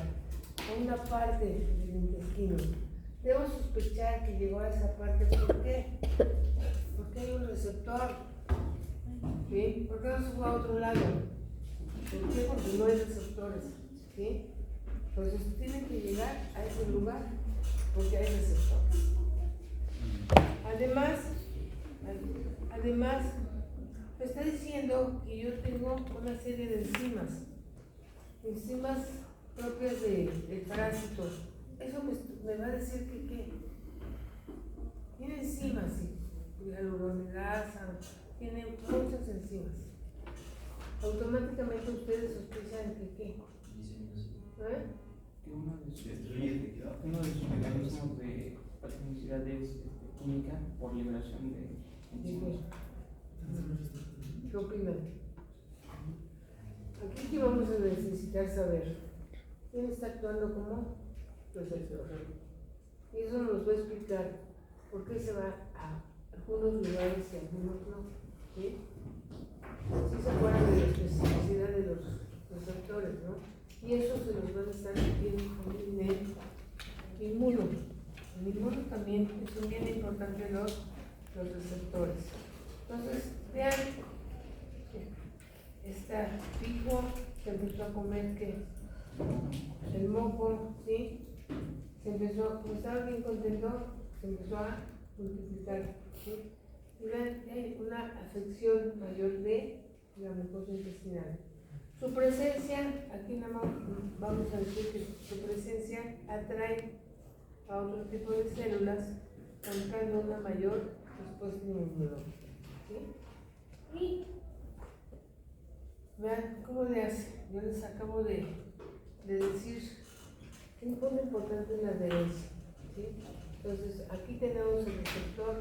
S1: a una parte del intestino, debo sospechar que llegó a esa parte. ¿Por qué? Porque hay un receptor. ¿Sí? ¿Por qué no se fue a otro lado? ¿Por qué? Porque no hay receptores. ¿Sí? Entonces tienen que llegar a ese lugar porque hay receptores. Además, me está diciendo que yo tengo una serie de enzimas propias del parásito. Eso me va a decir que tiene enzimas, sí, hialuronidasa, tiene muchas enzimas. Automáticamente ustedes sospechan que ¿qué? ¿Eh?
S3: Que uno de sus mecanismos de patogenicidad es química por liberación de enzimas.
S1: ¿Qué opinan? Aquí que vamos a necesitar saber quién está actuando como receptor. Y eso nos va a explicar por qué se va a algunos lugares y a algunos no. ¿Sí? Sí se acuerdan de la especificidad de los receptores, ¿no? Y eso se los van a estar viendo con el inmuno. El inmuno también son bien importantes los receptores. Entonces, vean, está fijo, se empezó a comer que el moco, ¿sí? Se empezó, como estaba bien contento, se empezó a multiplicar, ¿sí? Y vean que hay una afección mayor de la mucosa intestinal. Su presencia, aquí nada más vamos a decir que su presencia atrae a otro tipo de células, causando una mayor respuesta inmunológica. ¿Sí? Y vean cómo le hace. Yo les acabo de decir que un punto importante es la adherencia. ¿Sí? Entonces, aquí tenemos el receptor,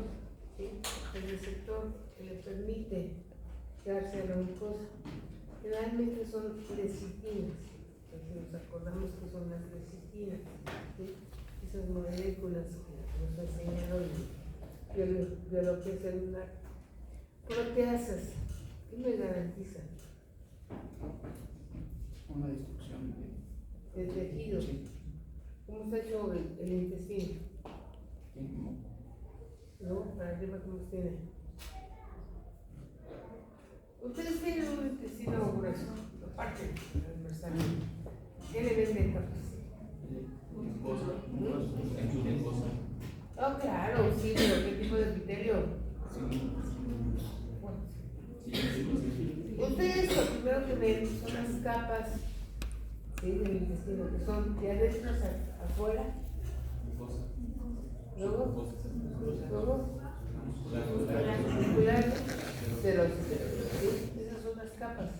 S1: ¿sí? El receptor que le permite darse a la mucosa. Generalmente son lecitinas. Entonces, nos acordamos que son las lecitinas, ¿sí? Esas moléculas que nos enseñaron biología celular. Proteasas, ¿qué me garantiza?
S3: Una destrucción
S1: El tejido.
S3: Sí.
S1: ¿Cómo está hecho el intestino? ¿No? Para arriba, ¿cómo se tiene? Ustedes tienen un intestino grueso, aparte transversal. ¿Qué le ven de capas? Oh, claro, sí, pero ¿qué tipo de epitelio? Ustedes lo primero que ven son las capas, ¿sí? Del intestino, que son de adentro hacia afuera. Luego, las musculares, ¿sí? Esas son las capas.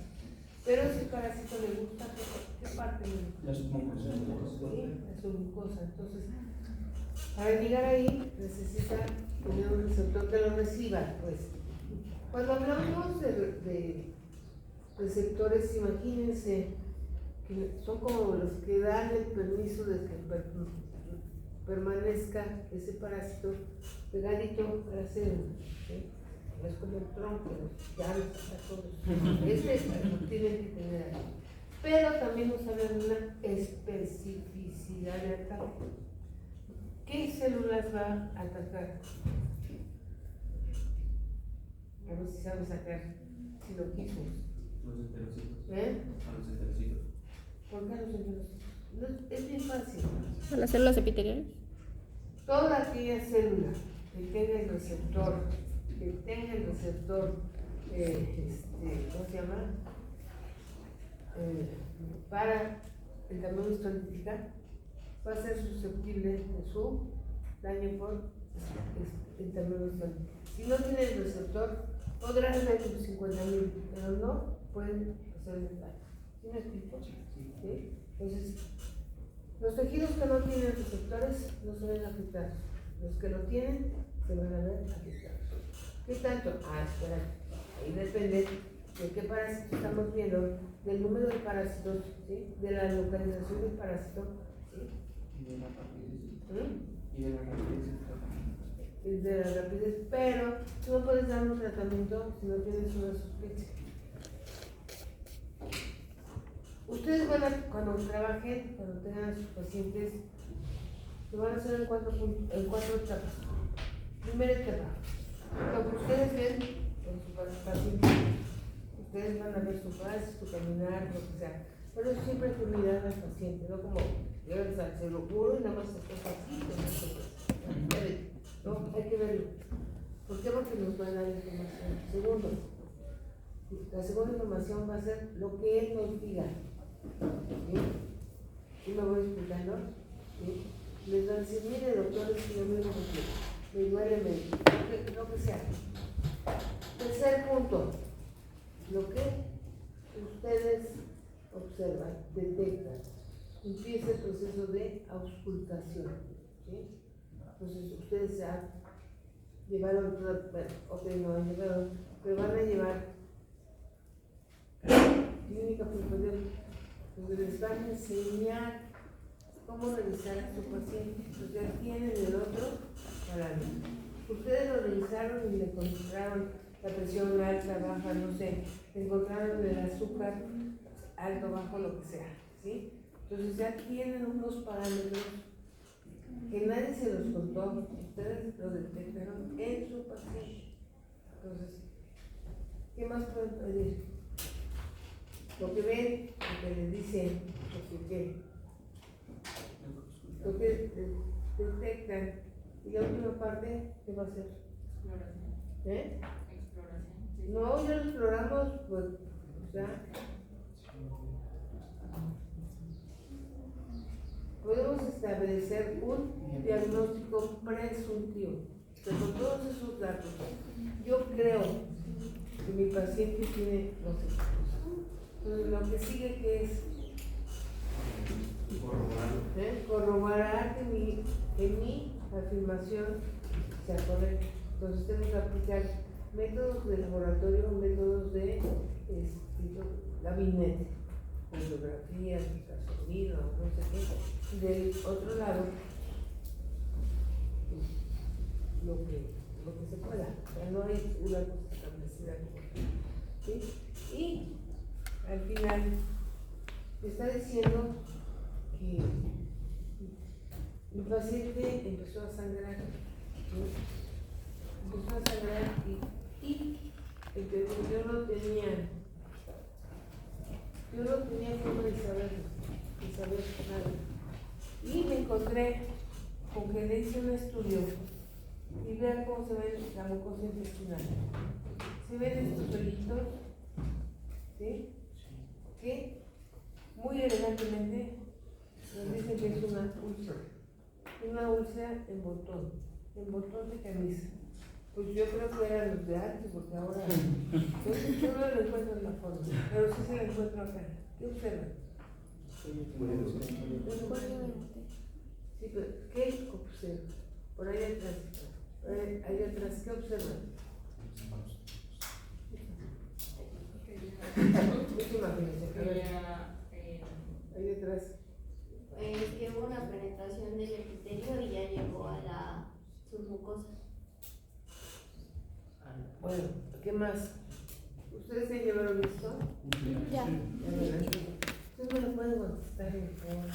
S1: Pero si el parásito le gusta, ¿qué parte le gusta?
S3: La submucosa.
S1: ¿Sí? La submucosa. Entonces, para llegar ahí necesita tener un receptor que lo reciba, pues. Cuando hablamos de receptores, imagínense que son como los que dan el permiso de que permanezca ese parásito pegadito a la célula, ¿sí? no es como el tronco, ya lo saca todos. Ese lo tienen que tener ahí. Pero también nos habla de una especificidad de ataque. ¿Qué células va a atacar? A ver si sabe sacar siloquismos.
S4: Los enterocitos.
S1: ¿Eh?
S4: A los enterocitos.
S1: ¿Por qué los enterocitos? No, es bien fácil.
S2: ¿A las células epiteliales?
S1: Toda aquella célula que tenga el receptor, ¿cómo se llama? Para el tamaño estolítica, va a ser susceptible de su daño por el tamaño estolítica. Si no tiene el receptor, podrá ser 50.000, pero no pueden hacerle daño. ¿Sí me explico? ¿Sí? Entonces, los tejidos que no tienen receptores no se ven afectados. Los que lo tienen se van a ver afectados. ¿Qué tanto? Espera, ahí depende de qué parásito estamos viendo, del número de parásitos, ¿sí? De la localización del parásito, ¿sí?
S3: Y de la rapidez.
S1: ¿Mm?
S3: Y de la rapidez del tratamiento.
S1: Y de la rapidez, pero tú no puedes dar un tratamiento si no tienes una sospecha. Ustedes van a, cuando trabajen, cuando tengan a sus pacientes, lo van a hacer en cuatro etapas. Primera etapa, lo que ustedes ven con su paciente, ustedes van a ver su paso, su caminar, lo que sea. Pero eso siempre hay que mirar al paciente, no como llegas al seguro y nada más se toca así, no, hay que verlo. ¿Por qué? Porque nos va a dar información. Segundo, la segunda información va a ser lo que él nos diga. ¿Sí? ¿Sí me voy explicando? ¿Sí? Les va a decir, mire doctor, es que yo mismo me duele, lo que sea. Tercer punto, lo que ustedes observan, detectan, empieza el proceso de auscultación. ¿Sí? Entonces ustedes ya llevaron toda, bueno, no han llevado, pero van a llevar clínica pulmonar, donde les van a enseñar cómo revisar a su paciente. Entonces ya tienen el otro parámetro. Ustedes lo revisaron y le encontraron la presión alta, baja, no sé, encontraron el azúcar alto, bajo, lo que sea, ¿sí? Entonces ya tienen unos parámetros que nadie se los contó, ustedes lo detectaron en su paciente. Entonces, ¿qué más pueden pedir? Lo que ven, lo que les dicen, lo que detectan. Y la última parte, ¿qué va a ser?
S8: Exploración.
S1: ¿Eh?
S8: Exploración. Sí.
S1: No, ya lo exploramos, pues, o sea, podemos establecer un diagnóstico presuntivo. Pero con todos esos datos, yo creo que mi paciente tiene los cosas. Entonces, lo que sigue que es corroborar que mi afirmación sea correcta. Entonces tenemos que aplicar métodos de laboratorio, métodos de gabinete, fotografías, ultrasonido, no sé qué. Y del otro lado, lo que se pueda. O sea, no hay una cosa establecida como ¿sí? Y al final me está diciendo que mi paciente empezó a sangrar, ¿sí? Empezó a sangrar y entonces yo no tenía forma de saber nada. Y me encontré con que le hice un estudio y vean cómo se ve la mucosa intestinal. ¿Se ven estos hoyitos? ¿Sí? Que muy elegantemente nos dicen que es una úlcera en botón de camisa. Pues yo creo que eran los de antes, porque ahora yo no lo encuentro en la forma, pero sí se lo encuentro acá. ¿Qué observan? Sí, pero ¿qué observan? Por ahí atrás. Ahí atrás, ¿qué observan? Ahí detrás.
S9: Que hubo una penetración del epitelio y ya llegó a la submucosa.
S1: Bueno, mejor.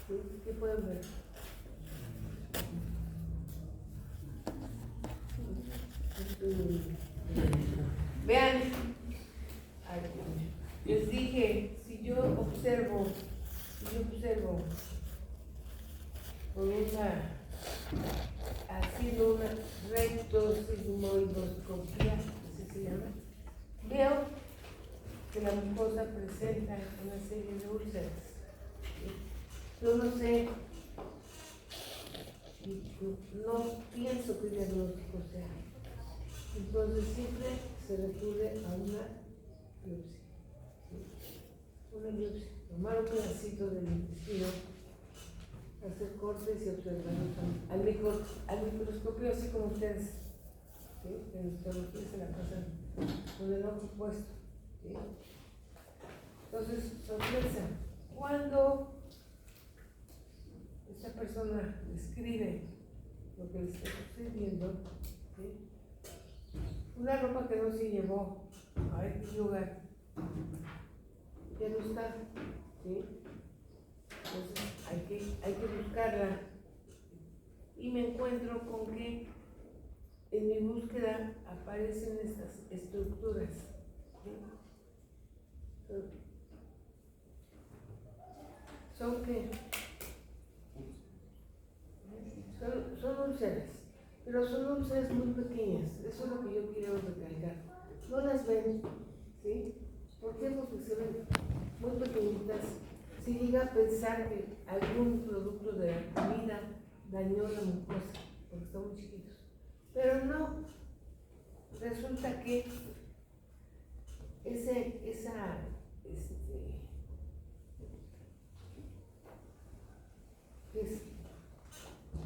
S1: ¿Sí? ¿Qué pueden ver? Vean, les dije, si yo observo con haciendo una rectosigmoidoscopía, así se llama, veo que la mucosa presenta una serie de úlceras. Yo no sé, no pienso que el diagnóstico sea. Entonces siempre se recurre a una biopsia. ¿Sí? Una biopsia. Tomar un pedacito del intestino, hacer cortes y observarlos al microscopio, así como ustedes. ¿Sí? En histología se la pasan con el ojo puesto. ¿Sí? Entonces, sorpresa. Cuando esta persona describe lo que le está sucediendo, ¿sí? Una ropa que no se llevó a X lugar, ya no está, ¿sí? Entonces hay que buscarla. Y me encuentro con que en mi búsqueda aparecen estas estructuras, ¿sí? ¿Son qué? Son úlceras, pero son úlceras muy pequeñas. Eso es lo que yo quiero recalcar. No las ven, ¿sí? ¿Por qué? Porque se ven muy pequeñitas. Si llega a pensar que algún producto de la comida dañó la mucosa, porque están muy chiquitos. Pero no, resulta que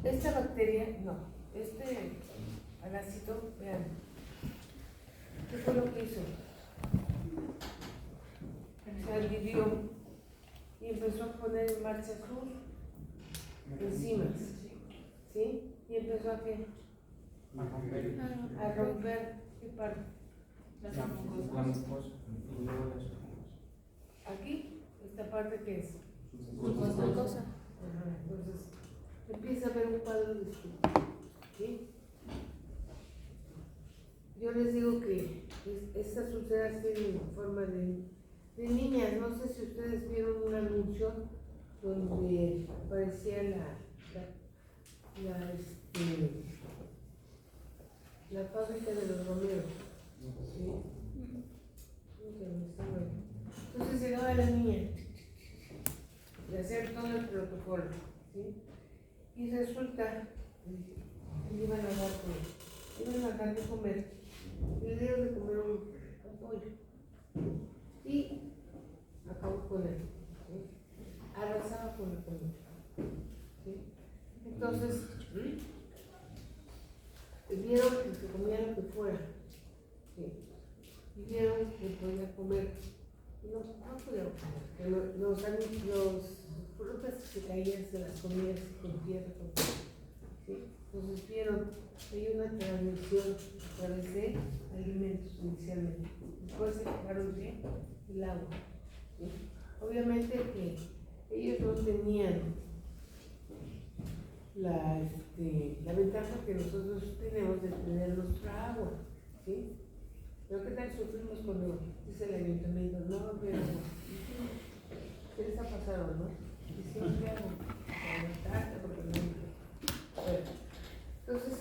S1: esta bacteria, no, este parásito, vean, ¿qué fue lo que hizo? Se adhirió y empezó a poner en marcha sus enzimas, ¿sí? Y empezó a ¿qué? A romper, ¿qué parte?
S3: La mucosa. Y luego las escamas.
S1: Aquí, esta parte que es
S2: Mucosa.
S1: Ajá, entonces empieza a ver un cuadro de estudio, ¿sí? Yo les digo que estas úlceras tienen forma de niñas. No sé si ustedes vieron un anuncio donde aparecía la fábrica de los Romeros, ¿sí? Entonces llegaba la niña y hacer todo el protocolo, ¿sí? Y resulta que le iban a dar de comer, y le dieron de comer un pollo, y acabó con él, ¿sí? Arrasaba con la comida, ¿sí? Entonces, vieron que se comía lo que fuera, ¿sí? Y vieron que podía comer, no podía comer, que los frutas que se caían se las comían con tierra, ¿sí? Entonces vieron que hay una transmisión a través de alimentos inicialmente, después se tomaron el agua, ¿sí? Obviamente que ellos no tenían la ventaja que nosotros tenemos de tener nuestra agua, ¿sí? Pero ¿qué tal sufrimos cuando dice el ayuntamiento? No, pero ¿qué les ha pasado, no? Y siempre hago tarde porque no. Bueno, entonces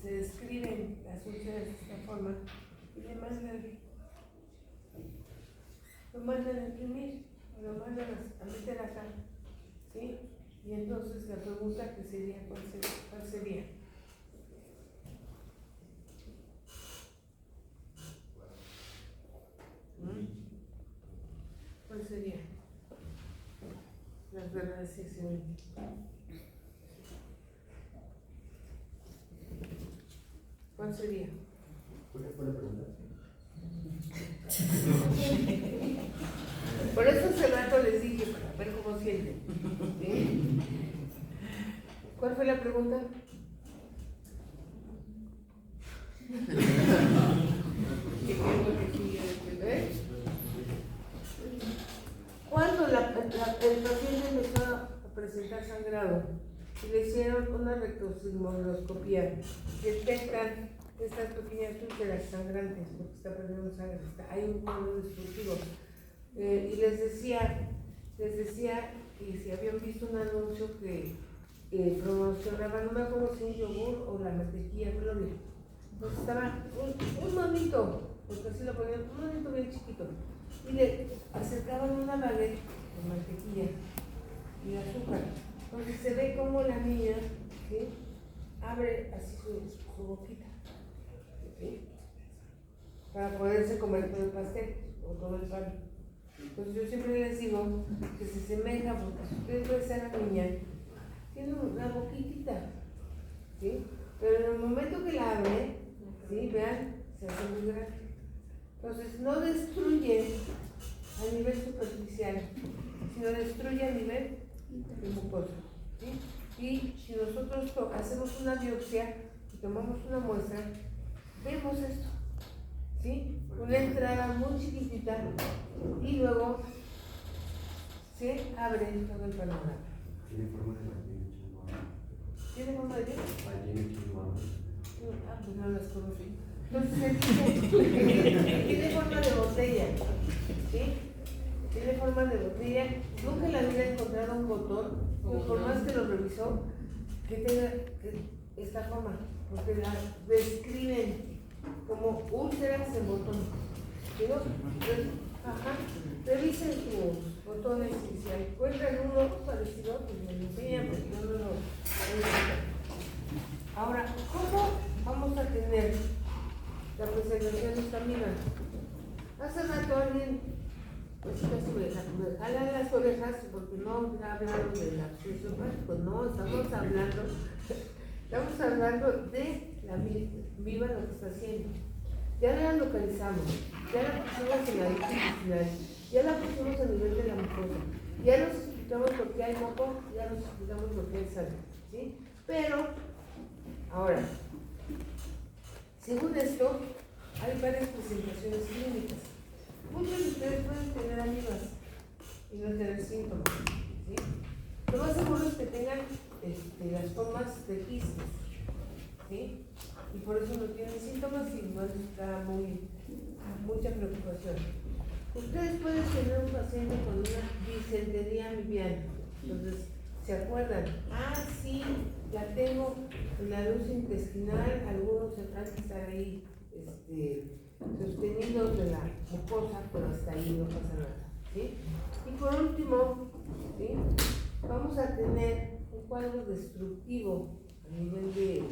S1: se describen las úlceras de esta forma y le mandan a imprimir, lo mandan a meter acá, ¿sí? Y entonces la pregunta que sería, ¿cuál sería? ¿Cuál sería? Las verdades sí se ven. ¿Cuál sería?
S6: ¿Cuál fue la pregunta?
S1: Por eso hace rato les dije, para ver cómo sienten. ¿Sí? ¿Cuál fue la pregunta? ¿Qué está sangrado y le hicieron una rectosigmoidoscopía, detectan estas pequeñas úlceras sangrantes porque está perdiendo sangre, hay un cuadro destructivo. Y les decía que si habían visto un anuncio que promocionaba, no me acuerdo si un yogur o la mantequilla Gloria. Entonces estaba un monito, porque así lo ponían, un monito bien chiquito, y le acercaban una baguette con mantequilla y azúcar. Entonces se ve como la niña, ¿sí?, abre así su boquita, ¿sí?, para poderse comer todo el pastel o todo el pan. Entonces yo siempre les digo que se asemeja, porque si ustedes ven a la niña, tiene una boquitita, ¿sí?, pero en el momento que la abre, ¿sí?, vean, se hace muy grande. Entonces no destruye a nivel superficial, sino destruye a nivel de mucosa, ¿sí? Y si nosotros hacemos una biopsia y tomamos una muestra, vemos esto, ¿sí?, una entrada muy chiquitita y luego se abre todo el panorama.
S6: Tiene forma de ballena chihuahua.
S1: ¿Tiene forma de qué?
S6: Ballena chihuahua.
S1: Ah, pues no las conocí. Entonces tiene forma de botella, ¿sí? Tiene forma de botella. Nunca en la vida he encontrado un botón, pero por más que lo revisó, que tenga esta forma, porque la describen como úlceras en botón. ¿Sí, no? Entonces, revisen sus botones y si encuentran uno parecido, pues me lo enseñan, porque yo no lo encuentro. Ahora, ¿cómo vamos a tener la presentación de esta amiga? Hace rato alguien, pues casi me jala las orejas porque no hablaron del acceso mágico, no, estamos hablando de la viva lo que está haciendo. Ya la localizamos, ya la pusimos en la intestinal, ya la pusimos a nivel de la mucosa, ya nos explicamos por qué hay moco, ya nos explicamos por qué hay sangre, ¿sí? Pero, ahora, según esto, hay varias presentaciones clínicas. Muchos de ustedes pueden tener amigas y no tener síntomas, ¿sí? Lo más seguro es que tengan las formas de quistes, ¿sí? Y por eso no tienen síntomas y igual está mucha preocupación. Ustedes pueden tener un paciente con una disentería amibiana. Entonces, ¿se acuerdan? Ah, sí, la tengo en la luz intestinal, algunos van a estar ahí sostenidos de la mucosa, pero hasta ahí no pasa nada, ¿sí? Y por último, ¿sí?, vamos a tener un cuadro destructivo a nivel de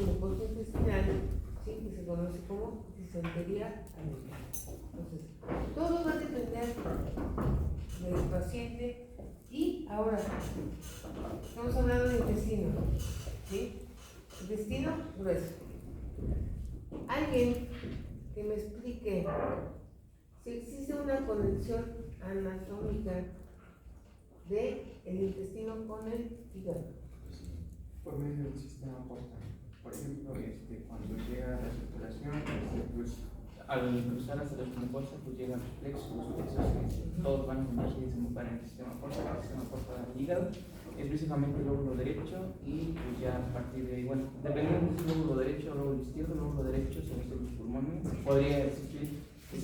S1: mucosa intestinal, ¿sí?, que se conoce como disentería amibiana. Entonces, todo va a depender del paciente. Y ahora, estamos hablando de intestino, ¿sí? Intestino grueso. Alguien que me explique si existe una conexión anatómica del intestino con el hígado.
S3: Por medio del sistema portal. Por ejemplo, cuando llega la circulación, pues, al cruzar hacia la mucosa, pues llegan los plexos, todos van a converger y desembocar en el sistema portal del hígado, específicamente el lóbulo derecho, y pues ya a partir de ahí, bueno, dependiendo si es lóbulo derecho o lóbulo izquierdo, el lóbulo derecho se ve los pulmones, podría existir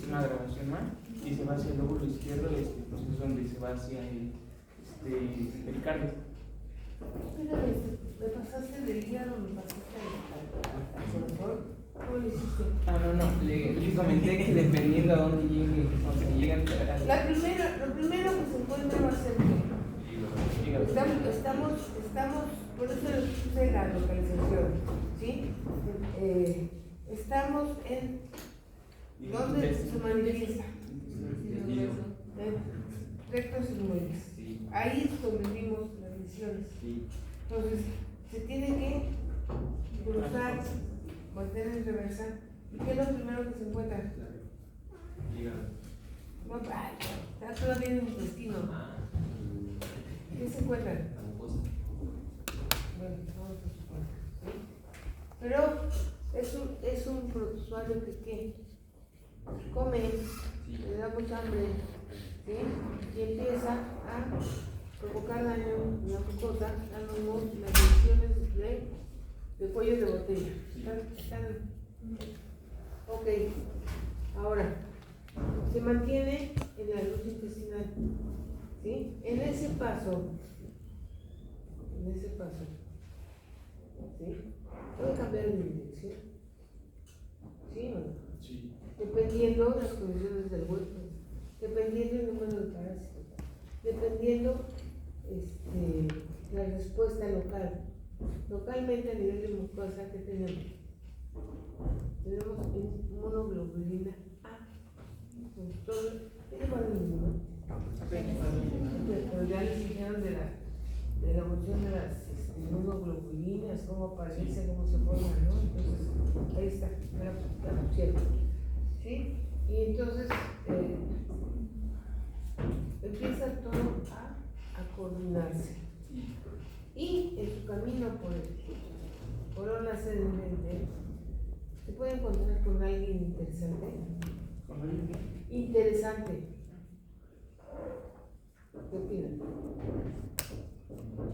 S3: una grabación más, y se va hacia el lóbulo izquierdo, pues es donde se va hacia el pericardio.
S1: Me pasaste del hígado, me pasaste del corazón. ¿Cómo le hiciste?
S3: No, le comenté que dependiendo a dónde llegue, o sea, llegan
S1: lo primero que se encuentra va a ser que estamos, por eso les puse la localización, ¿sí? Estamos en ¿dónde se manifiesta? Recto sigmoides. Ahí es donde vimos las lesiones. Entonces, se tiene que cruzar, voltear en reversa. ¿Y qué es lo primero que se encuentra? No, está todavía en el intestino. ¿Qué se encuentra? Bueno, vamos a suponer, ¿sí? Pero es un usuario que come, le da mucha hambre, ¿sí? Y empieza a provocar daño en la mucosa, dándonos las lesiones de cuello de botella. Ok, ahora, se mantiene en la luz intestinal, ¿sí? En ese paso, ¿sí? Puede cambiar de dirección, ¿sí o no?
S3: Sí.
S1: Dependiendo de las condiciones del huésped, dependiendo del número de parásitos, dependiendo la respuesta local. Localmente a nivel de mucosa, ¿qué tenemos? Tenemos inmunoglobulina A. Pues todo, ¿tiene valor ninguno? Pero ya les dijeron de la evolución de las inmunoglobulinas, cómo aparece, cómo se forma, ¿no? Entonces, ahí está, la pusieron. ¿Sí? Y entonces empieza todo a coordinarse. Y en su camino por una sedimento, se puede encontrar con alguien interesante.
S3: ¿Con alguien?
S1: Interesante. ¿Qué opinan?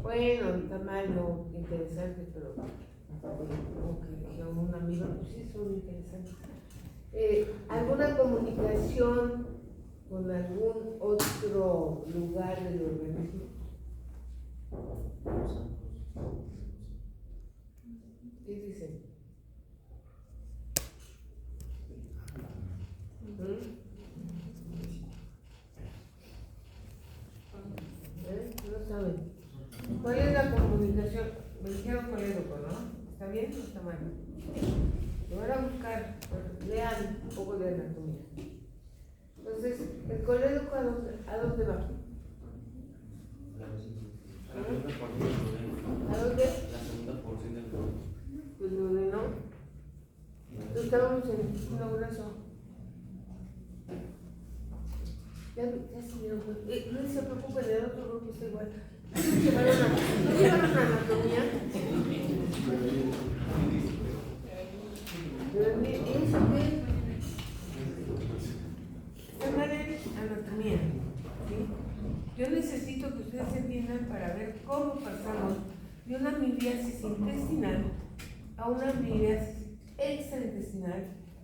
S1: Bueno, está mal, no interesante, pero como que dije a un amigo, pues sí, son interesantes. ¿Alguna comunicación con algún otro lugar del organismo? ¿Qué dicen? No saben. ¿Cuál es la comunicación? Me dijeron colédoco, ¿no? ¿Está bien o está mal? Lo van a buscar, lean un poco de anatomía. Entonces, ¿el colédoco a dónde va? ¿A dónde?
S4: La segunda porción del cuerpo.
S1: Pues lo de no. Estábamos en el intestino grueso. Ya se dieron cuenta. No se preocupen, el otro grupo está igual. ¿No llevaron anatomía? ¿Eso qué? Están en anatomía. ¿Sí? Yo necesito que ustedes entiendan para ver cómo pasamos de una amibiasis intestinal a una amibiasis extraintestinal,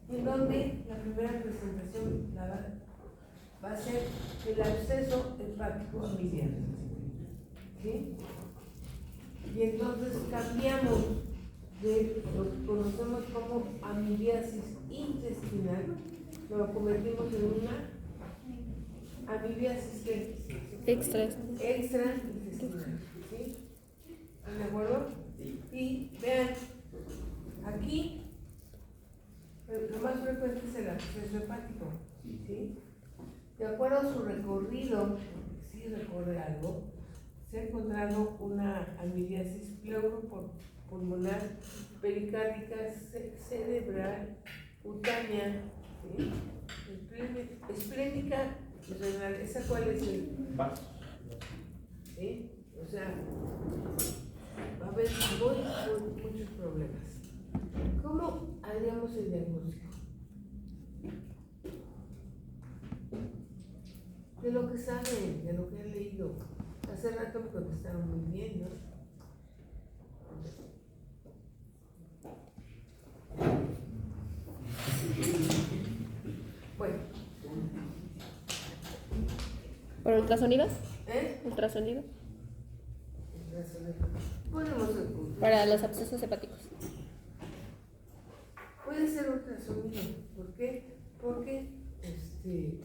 S1: en donde la primera presentación va a ser el absceso hepático amibiano. ¿Sí? Y entonces cambiamos de lo que conocemos como amibiasis intestinal, lo convertimos en una amibiasis extraintestinal. ¿Sí? ¿Están de acuerdo?
S3: Sí.
S1: Y vean, aquí lo más frecuente es el absceso hepático. ¿Sí? De acuerdo a su recorrido, si recorre algo, se ha encontrado una amibiasis pleuropulmonar, pericárdica, cerebral, cutánea, ¿sí? Esplénica y renal. ¿Esa cuál es el?
S3: Vaso.
S1: ¿Sí? O sea, va a haber muchos problemas. ¿Cómo haríamos el diagnóstico? De lo que saben, de lo que han leído. Hace rato me contestaron muy bien, ¿no? Bueno.
S2: ¿Por ultrasonido?
S1: ¿Ultrasonido? Ponemos el punto.
S2: Para los abscesos hepáticos.
S1: Puede ser ultrasonido. ¿Por qué? Porque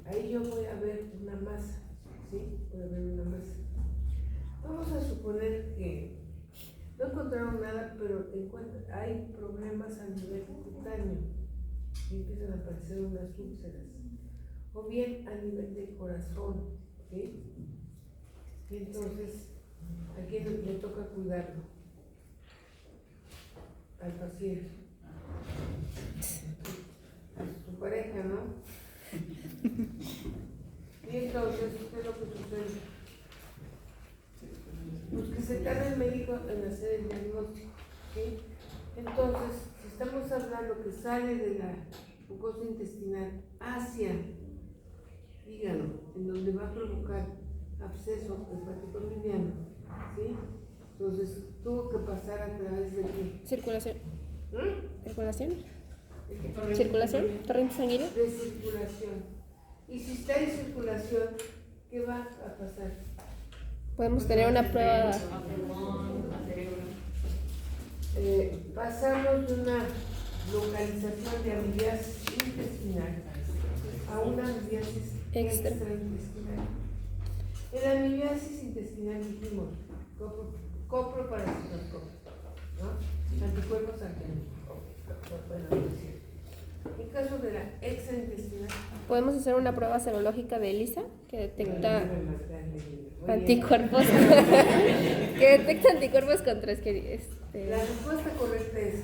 S1: ahí yo voy a ver una masa. ¿Sí? Voy a ver una masa. Vamos a suponer que no encontraron nada, pero hay problemas a nivel cutáneo y empiezan a aparecer unas úlceras, o bien a nivel del corazón, ¿sí? Y entonces, ¿a quién le toca cuidarlo? Al paciente, a su pareja, ¿no? Y entonces, ¿qué es lo que sucede? Pues que se tarda el médico en hacer el diagnóstico, ¿sí? Entonces, si estamos hablando que sale de la mucosa intestinal hacia hígado, en donde va a provocar absceso hepático liviano, ¿sí? Entonces tuvo que pasar a través de qué?
S2: Circulación. ¿Circulación?
S1: ¿De qué?
S2: ¿Circulación? ¿Torrente sanguíneo?
S1: De circulación. Y si está en circulación, ¿qué va a pasar?
S2: Podemos tener una prueba.
S8: A pulmón, a cerebro.
S1: Pasamos de una localización de amibiasis intestinal a una amibiasis extraintestinal. En la amibiasis intestinal dijimos coproparasitoscopio, ¿no? Anticuerpos anticuerpos. En caso de la extraintestinal,
S2: Podemos hacer una prueba serológica de ELISA que detecta
S1: Muy bien.
S2: anticuerpos. Que detecta anticuerpos contra
S1: La respuesta correcta es: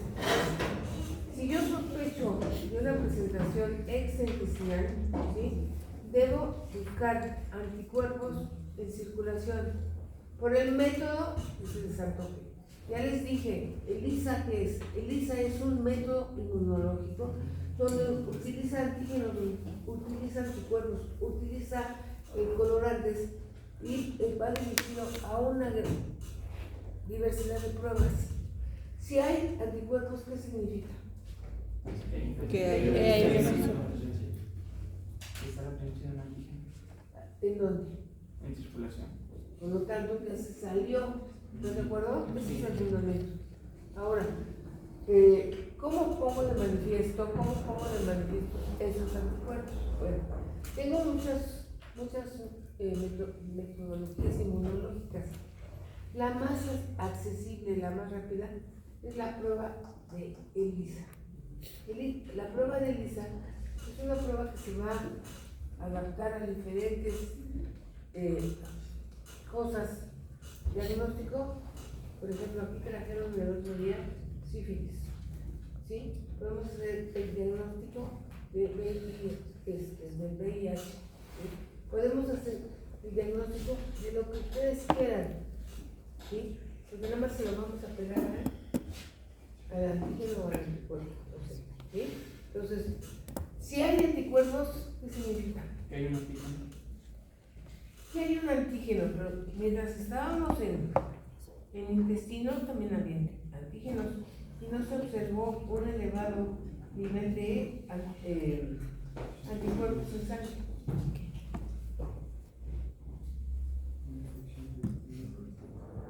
S1: si yo sospecho de una presentación extraintestinal, ¿sí?, debo buscar anticuerpos en circulación por el método que se les antoje. Ya les dije, ELISA, ¿qué es? ELISA es un método inmunológico donde utiliza antígenos, utiliza anticuerpos, utiliza colorantes y va dirigido a una diversidad de pruebas. Si hay anticuerpos, ¿qué significa?
S2: que hay
S3: Está la presencia de un antígeno
S1: ¿En dónde?
S3: en circulación.
S1: Por lo tanto, ya se salió. ¿Estás de acuerdo? Ese es el fundamento. Ahora, ¿cómo pongo de manifiesto esos anticuerpos? Bueno, tengo muchas metodologías inmunológicas. La más accesible, la más rápida, es la prueba de ELISA. La prueba de ELISA es una prueba que se va a adaptar a diferentes cosas. Diagnóstico, por ejemplo, aquí trajeron el otro día sífilis, ¿sí? Podemos hacer el diagnóstico de del VIH, ¿sí? Podemos hacer el diagnóstico de lo que ustedes quieran, ¿sí? Porque nada más se lo vamos a pegar al antígeno o al anticuerpo, ¿sí? Entonces, si hay anticuerpos, ¿qué significa?
S3: Que hay un antígeno.
S1: Sí hay un antígeno, pero mientras estábamos en intestino también había antígenos y no se observó un elevado nivel de anticuerpos en sangre.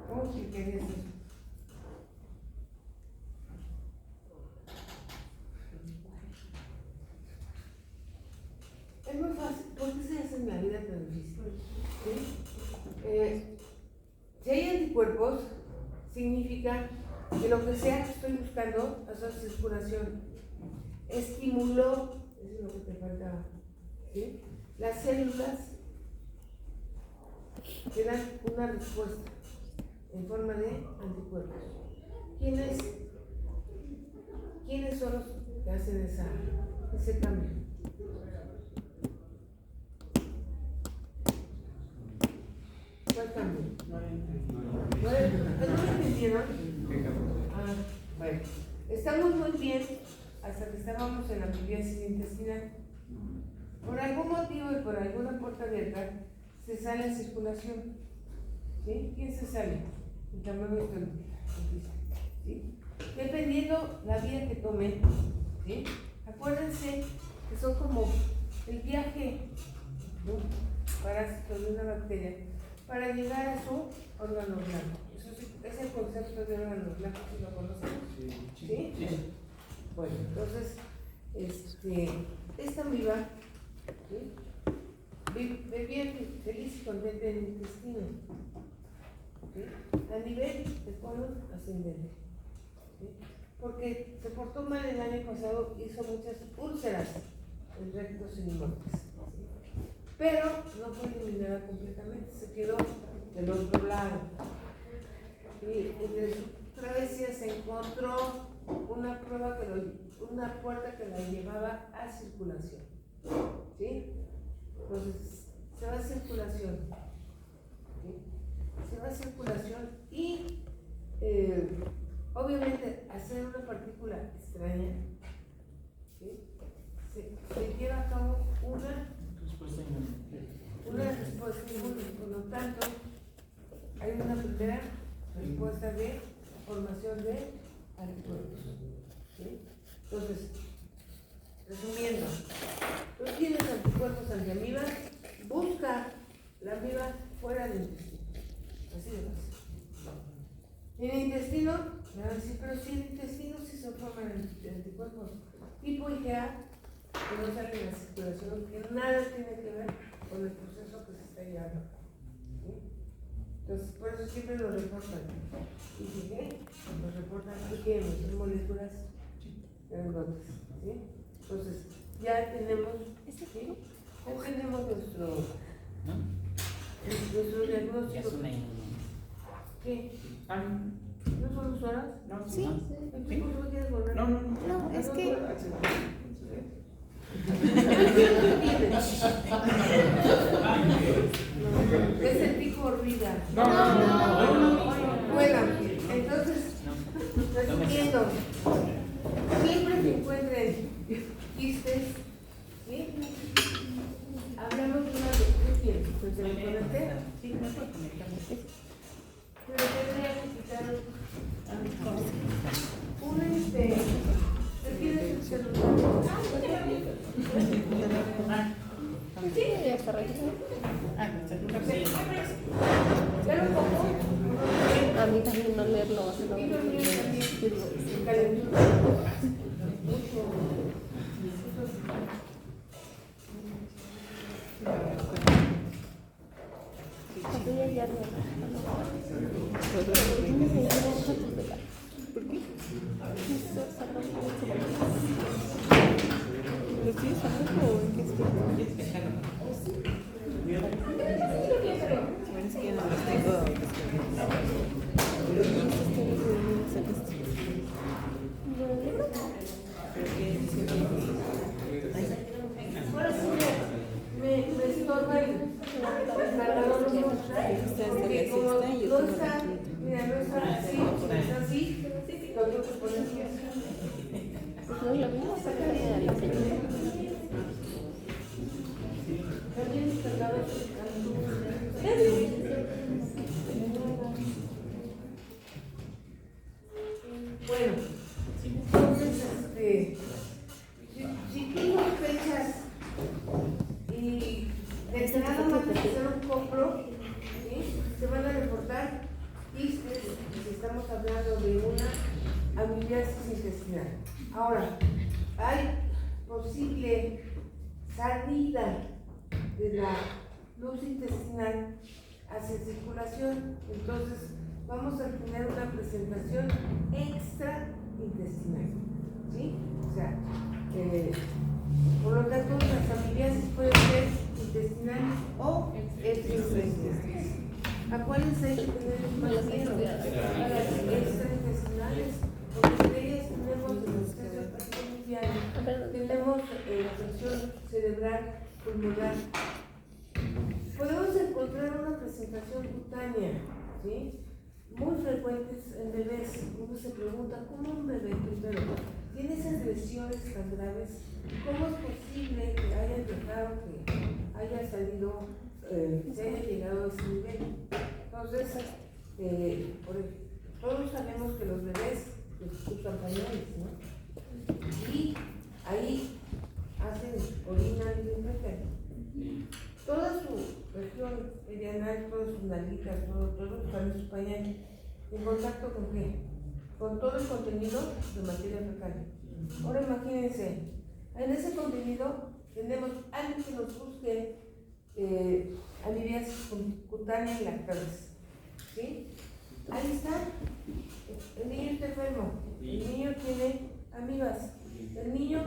S1: ¿Cómo explicarías eso? Es muy fácil. ¿Por qué se hace en la vida tan difícil? ¿Sí? Si hay anticuerpos, significa que lo que sea que estoy buscando, esa circulación, estimuló, eso es lo que te faltaba, ¿sí?, las células que dan una respuesta en forma de anticuerpos. ¿Quiénes son los que hacen ese cambio? ¿Cuál cambio? ¿No entendieron? Bueno, estamos muy bien hasta que estábamos en la amibiasis intestinal. Por algún motivo y por alguna puerta abierta se sale en circulación. ¿Sí? ¿Quién se sale? El tamaño ¿sí? Dependiendo la vía que tome, ¿sí? Acuérdense que son como el viaje de un parásito, de una bacteria, para llegar a su órgano blanco. Eso es el concepto de órgano blanco, ¿sí lo conocen? ¿Sí? Bueno, entonces, esta amiba, ¿sí?, vivía feliz y contenta en el intestino, ¿sí?, a nivel de colon ascendente, ¿sí?, porque se portó mal el año pasado, hizo muchas úlceras en rectos y limones, ¿sí?, pero no fue eliminada completamente, se quedó del otro lado. Y entre su travesía se encontró una puerta que la llevaba a circulación, ¿sí? Entonces se va a circulación, ¿sí?, se va a circulación y obviamente hacer una partícula extraña, ¿sí?, se lleva a cabo una
S3: Respuesta inmune.
S1: una respuesta inmune. Por lo tanto, hay una primera respuesta de formación de anticuerpos. ¿Sí? Entonces, resumiendo, tú tienes anticuerpos antiamibas, busca la amiba fuera del intestino. Así de fácil. En el intestino, me van a decir, pero si en el intestino sí se forman anticuerpos tipo IgA, que no salen en la circulación, que nada tiene que ver con el proceso que se está llevando. ¿Sí? Entonces, por eso siempre lo reportan. IgG, lo reportan IgM, son moléculas grandotas. ¿Sí? Entonces, ya tenemos, ¿sí? Ya tenemos nuestro diagnóstico. ¿Qué? ¿No son 2 horas?
S3: No,
S2: Sí.
S1: ¿Entonces por qué quieres volver?
S3: No.
S2: No, es que
S1: Es el pico horrida.
S3: No.
S1: Bueno, entonces, resumiendo, siempre que encuentren quistes, ¿sí? Hablamos de una de qué. Pues se me conecté.
S3: Sí, me puedo conectar.
S1: Pero tendría que quitar ¿te tienes el celular?
S2: sí, ya está registrado.
S1: ¿Ya lo pongo?
S2: A mí también no leerlo va a ser lo
S1: Y los míos también.
S2: mismo.
S1: Calentura.
S2: ¿Por qué? ¿Lo estoy usando o en qué estoy? Es que no los tengo.
S1: Ahora sí me estorba el cargador. Porque como no está, mira, no está así, está así, lo tengo que poner así.
S2: Pues no es lo mismo, saca de la señora.
S1: También el cargador. Bueno, entonces, si tú sospechas y de entrada van a hacer un compro, ¿sí? Se van a reportar quistes, si estamos hablando de una amibiasis intestinal. Ahora, hay posible salida de la luz intestinal hacia circulación, entonces vamos a tener una presentación extraintestinal, ¿sí? O sea, por lo tanto, las amibiasis pueden ser intestinales o extraintestinales. ¿A cuáles hay que tener más miedo? A las extraintestinales, porque entre ellas tenemos anestesia parcial, tenemos afección cerebral, pulmonar. Podemos encontrar una presentación cutánea, ¿sí? Muy frecuentes en bebés. Uno se pregunta, ¿cómo un bebé primero tiene esas lesiones tan graves? ¿Cómo es posible que hayan dejado que haya salido, se haya llegado a ese nivel? Entonces, todos sabemos que los bebés usan pañales, ¿no? Y ahí hacen orina y defecan. Toda su región perianal, todas sus nalguitas, todo están en su pañal. ¿En contacto con qué? Con todo el contenido de materia fecal. Ahora imagínense, en ese contenido tenemos algo que nos busque amibiasis cutánea y lactales. ¿Sí? Ahí está. El niño está enfermo. El niño tiene amibas. El niño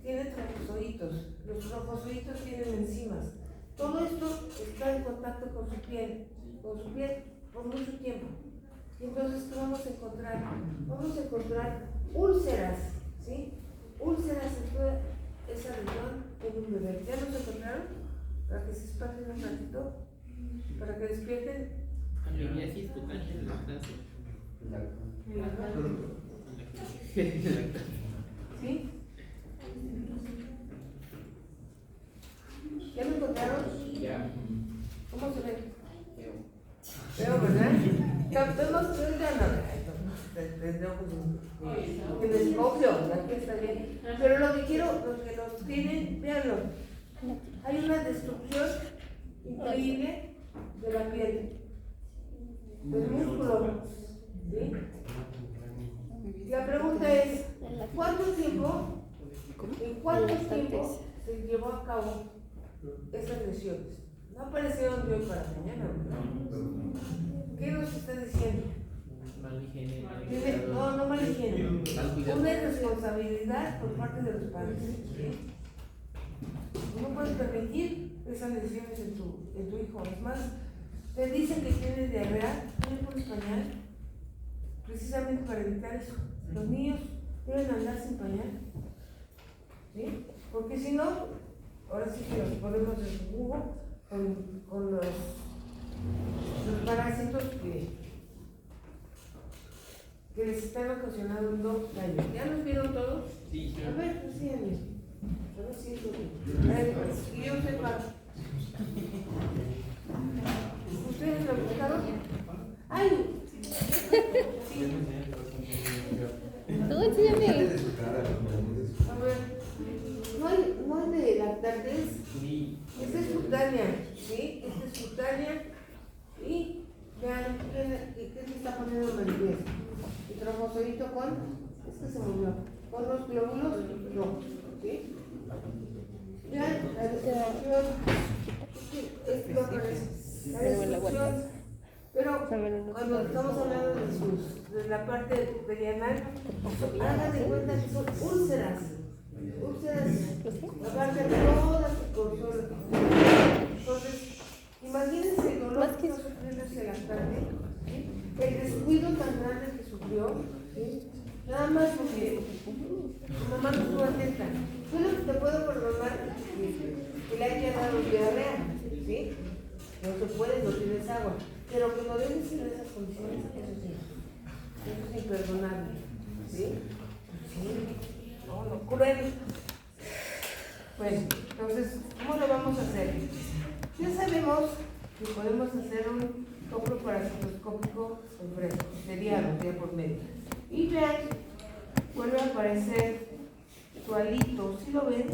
S1: tiene trofozoitos. Los trofozoitos tienen enzimas. Todo esto está en contacto con su piel por mucho tiempo. Y entonces, ¿qué vamos a encontrar? Vamos a encontrar úlceras, ¿sí? Úlceras en toda esa región en un bebé. ¿Ya los encontraron? Para que se espanten un ratito, para que despierten.
S5: Amibiasis cutánea de lactancia.
S1: ¿Sí? ¿Ya lo encontraron?
S5: Ya.
S1: de ojos en escopio, aquí está bien. Pero lo que quiero, los que los tienen, véanlo. Hay una destrucción increíble de la piel, del músculo. ¿Sí? La pregunta es, ¿cuánto tiempo, en cuánto tiempo se llevó a cabo esas lesiones? No aparecieron de hoy para mañana, ¿verdad? ¿Qué nos está diciendo?
S5: Mal higiene.
S1: Dice, no mal higiene. Una irresponsabilidad por parte de los padres. ¿Sí? No puedes permitir esas lesiones en tu hijo. Es más, te dicen que tienes diarrea, no le pones pañal, precisamente para evitar eso. Los niños deben andar sin pañal, ¿sí? Porque si no, ahora sí que los ponemos en su jugo con los parásitos que les están ocasionando daño. ¿Ya nos vieron todos?
S5: Sí,
S1: A ver, pues sí, a ver si es lo que... Y yo sepa. ¿Ustedes lo buscaron? ¡Ay! Sí.
S2: Tú enséñame.
S1: A ver, no hay de lactantes.
S5: sí.
S1: Esta es cutánea, ¿sí? Esta es cutánea. Y vean, ¿qué se está poniendo en manifiesto? Nitrofosfato con, se murió, con los glóbulos rojos, ¿sí? Vean, la destrucción, pero cuando estamos hablando de la parte perianal, hagan de cuenta que son úlceras, aparte de todas sus consolas. Entonces, imagínense el dolor que está sufriendo ese lactante, ¿sí? El descuido tan grande que sufrió, ¿sí? Nada más porque su mamá no estuvo atenta. Yo lo que te puedo perdonar que le haya dado diarrea, ¿sí? No se puede, no tienes agua. Pero que lo dejes en esas condiciones, eso es imperdonable, ¿sí? Sí, no, cruel. Bueno, entonces, ¿cómo lo vamos a hacer? Ya sabemos que podemos hacer un copro parasitoscópico en fresco, sería los días por medio. Y vean, vuelve a aparecer su alito, ¿sí lo ven?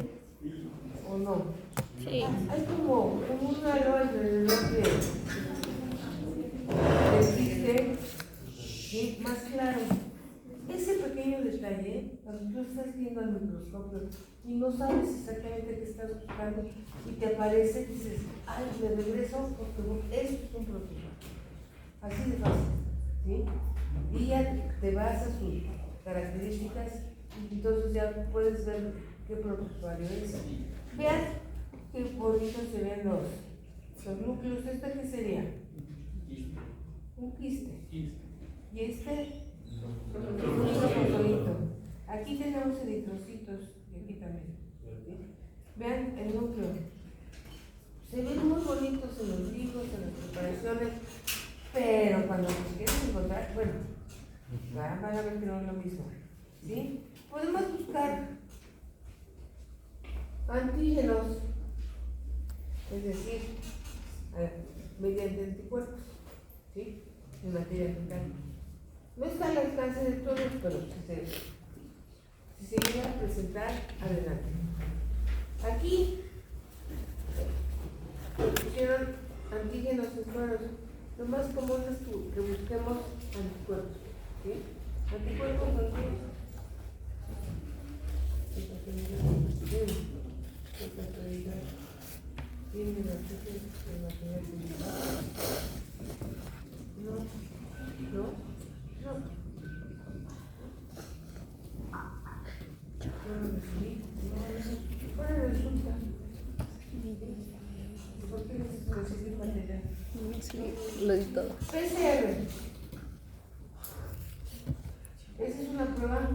S1: ¿O no?
S2: Sí.
S1: Hay como un halo alrededor del quiste, ¿sí? Más claro. Ese pequeño detalle, cuando tú estás viendo al microscopio y no sabes exactamente qué estás buscando y te aparece, dices, ay, me regreso porque esto es un prototipo. Así de fácil, ¿sí? Y ya te vas a sus características y entonces ya puedes ver qué prototipario es. Vean qué bonitos se ven los núcleos. ¿Este qué sería? Un quiste. Y este, un nitrofosfato. Aquí tenemos eritrocitos y aquí también. ¿Sí? Vean el núcleo. Se ven muy bonitos en los libros, en las preparaciones, pero cuando los quieren encontrar, bueno, van a ver que no es lo mismo. ¿Sí? Podemos buscar antígenos, es decir, mediante anticuerpos, ¿sí? En materia fecal. No está al alcance de todos, pero si se llega a presentar, adelante. Aquí pusieron antígenos humanos. Lo más común es que busquemos anticuerpos, ¿sí? Anticuerpos
S2: Lo di todo.
S1: PCR. Esa es una prueba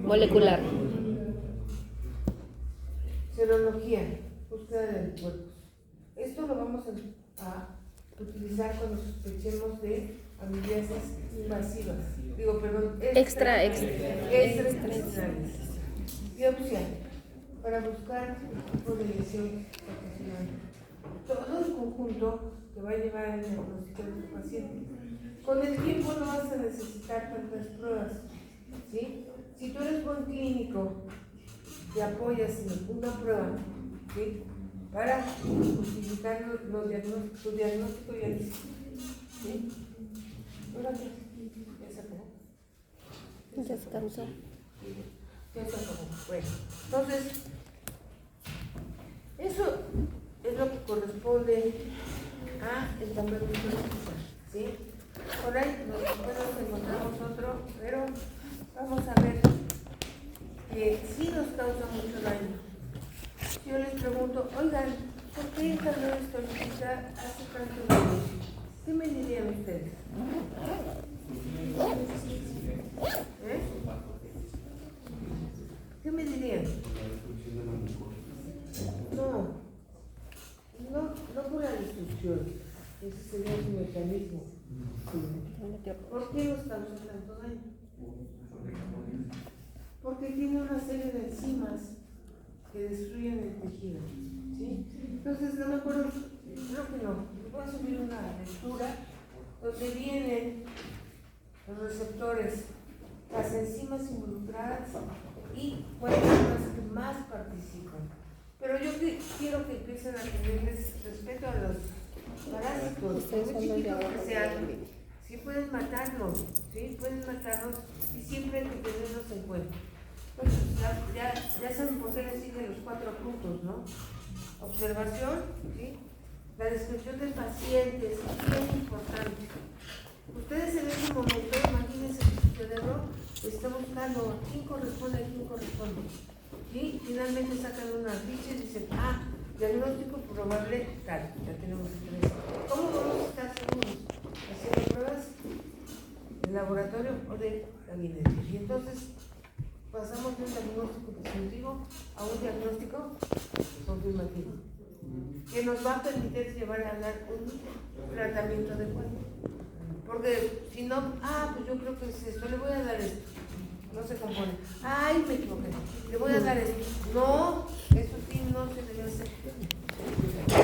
S2: Molecular.
S1: serología, búsqueda de anticuerpos. Esto lo vamos a utilizar cuando sospechemos de amibiasis invasivas. Digo, perdón, extraintestinales. Biopsia, para buscar un tipo de lesión ocasional. todo el conjunto que va a llevar al diagnóstico de tu paciente. Con el tiempo no vas a necesitar tantas pruebas, ¿sí? Si tú eres buen clínico, te apoyas en una prueba, ¿sí? Para justificar los diagnósticos, tu diagnóstico ya listo, ¿sí? ¿Ya se acabó?
S2: Ya se cansó.
S1: Ya se acabó. Bueno, entonces, eso es lo que corresponde a el tamaño de la, ¿sí? Por ahí nos encontramos otro, pero vamos a ver que sí nos causa mucho daño. Yo les pregunto, oigan, ¿por qué esta nueva histológica hace tanto daño? ¿Qué me dirían ustedes? ¿Eh? ¿Qué me dirían? No por la destrucción, ese sería su mecanismo. ¿Por qué nos causa tanto daño? Porque tiene una serie de enzimas que destruyen el tejido, ¿sí? Entonces, no me acuerdo, creo que no, voy a subir una lectura donde vienen los receptores, las enzimas involucradas y cuáles son las que más participan. Pero yo quiero que empiecen a tenerles respeto a los parásitos, muy chiquitos que sean. Sí pueden matarnos, ¿sí? Pueden matarnos y siempre hay que tenerlos en cuenta. Entonces, ya saben por qué les siguen los 4 puntos, ¿no? Observación, ¿sí? La descripción del paciente es bien importante. Ustedes en ese momento, imagínense que su cerebro está buscando a quién corresponde, a quién corresponde. Y finalmente sacan una ficha y dicen, diagnóstico probable tal, ya tenemos 3. ¿Cómo vamos a estar seguros? Haciendo pruebas de laboratorio o de gabinete. Y entonces pasamos de un diagnóstico presuntivo a un diagnóstico confirmativo, que nos va a permitir llevar a dar un tratamiento adecuado. Porque si no, pues yo creo que es esto, le voy a dar esto. No se compone. Me equivoqué. Le voy a dar esto. No, eso sí no se debe hacer.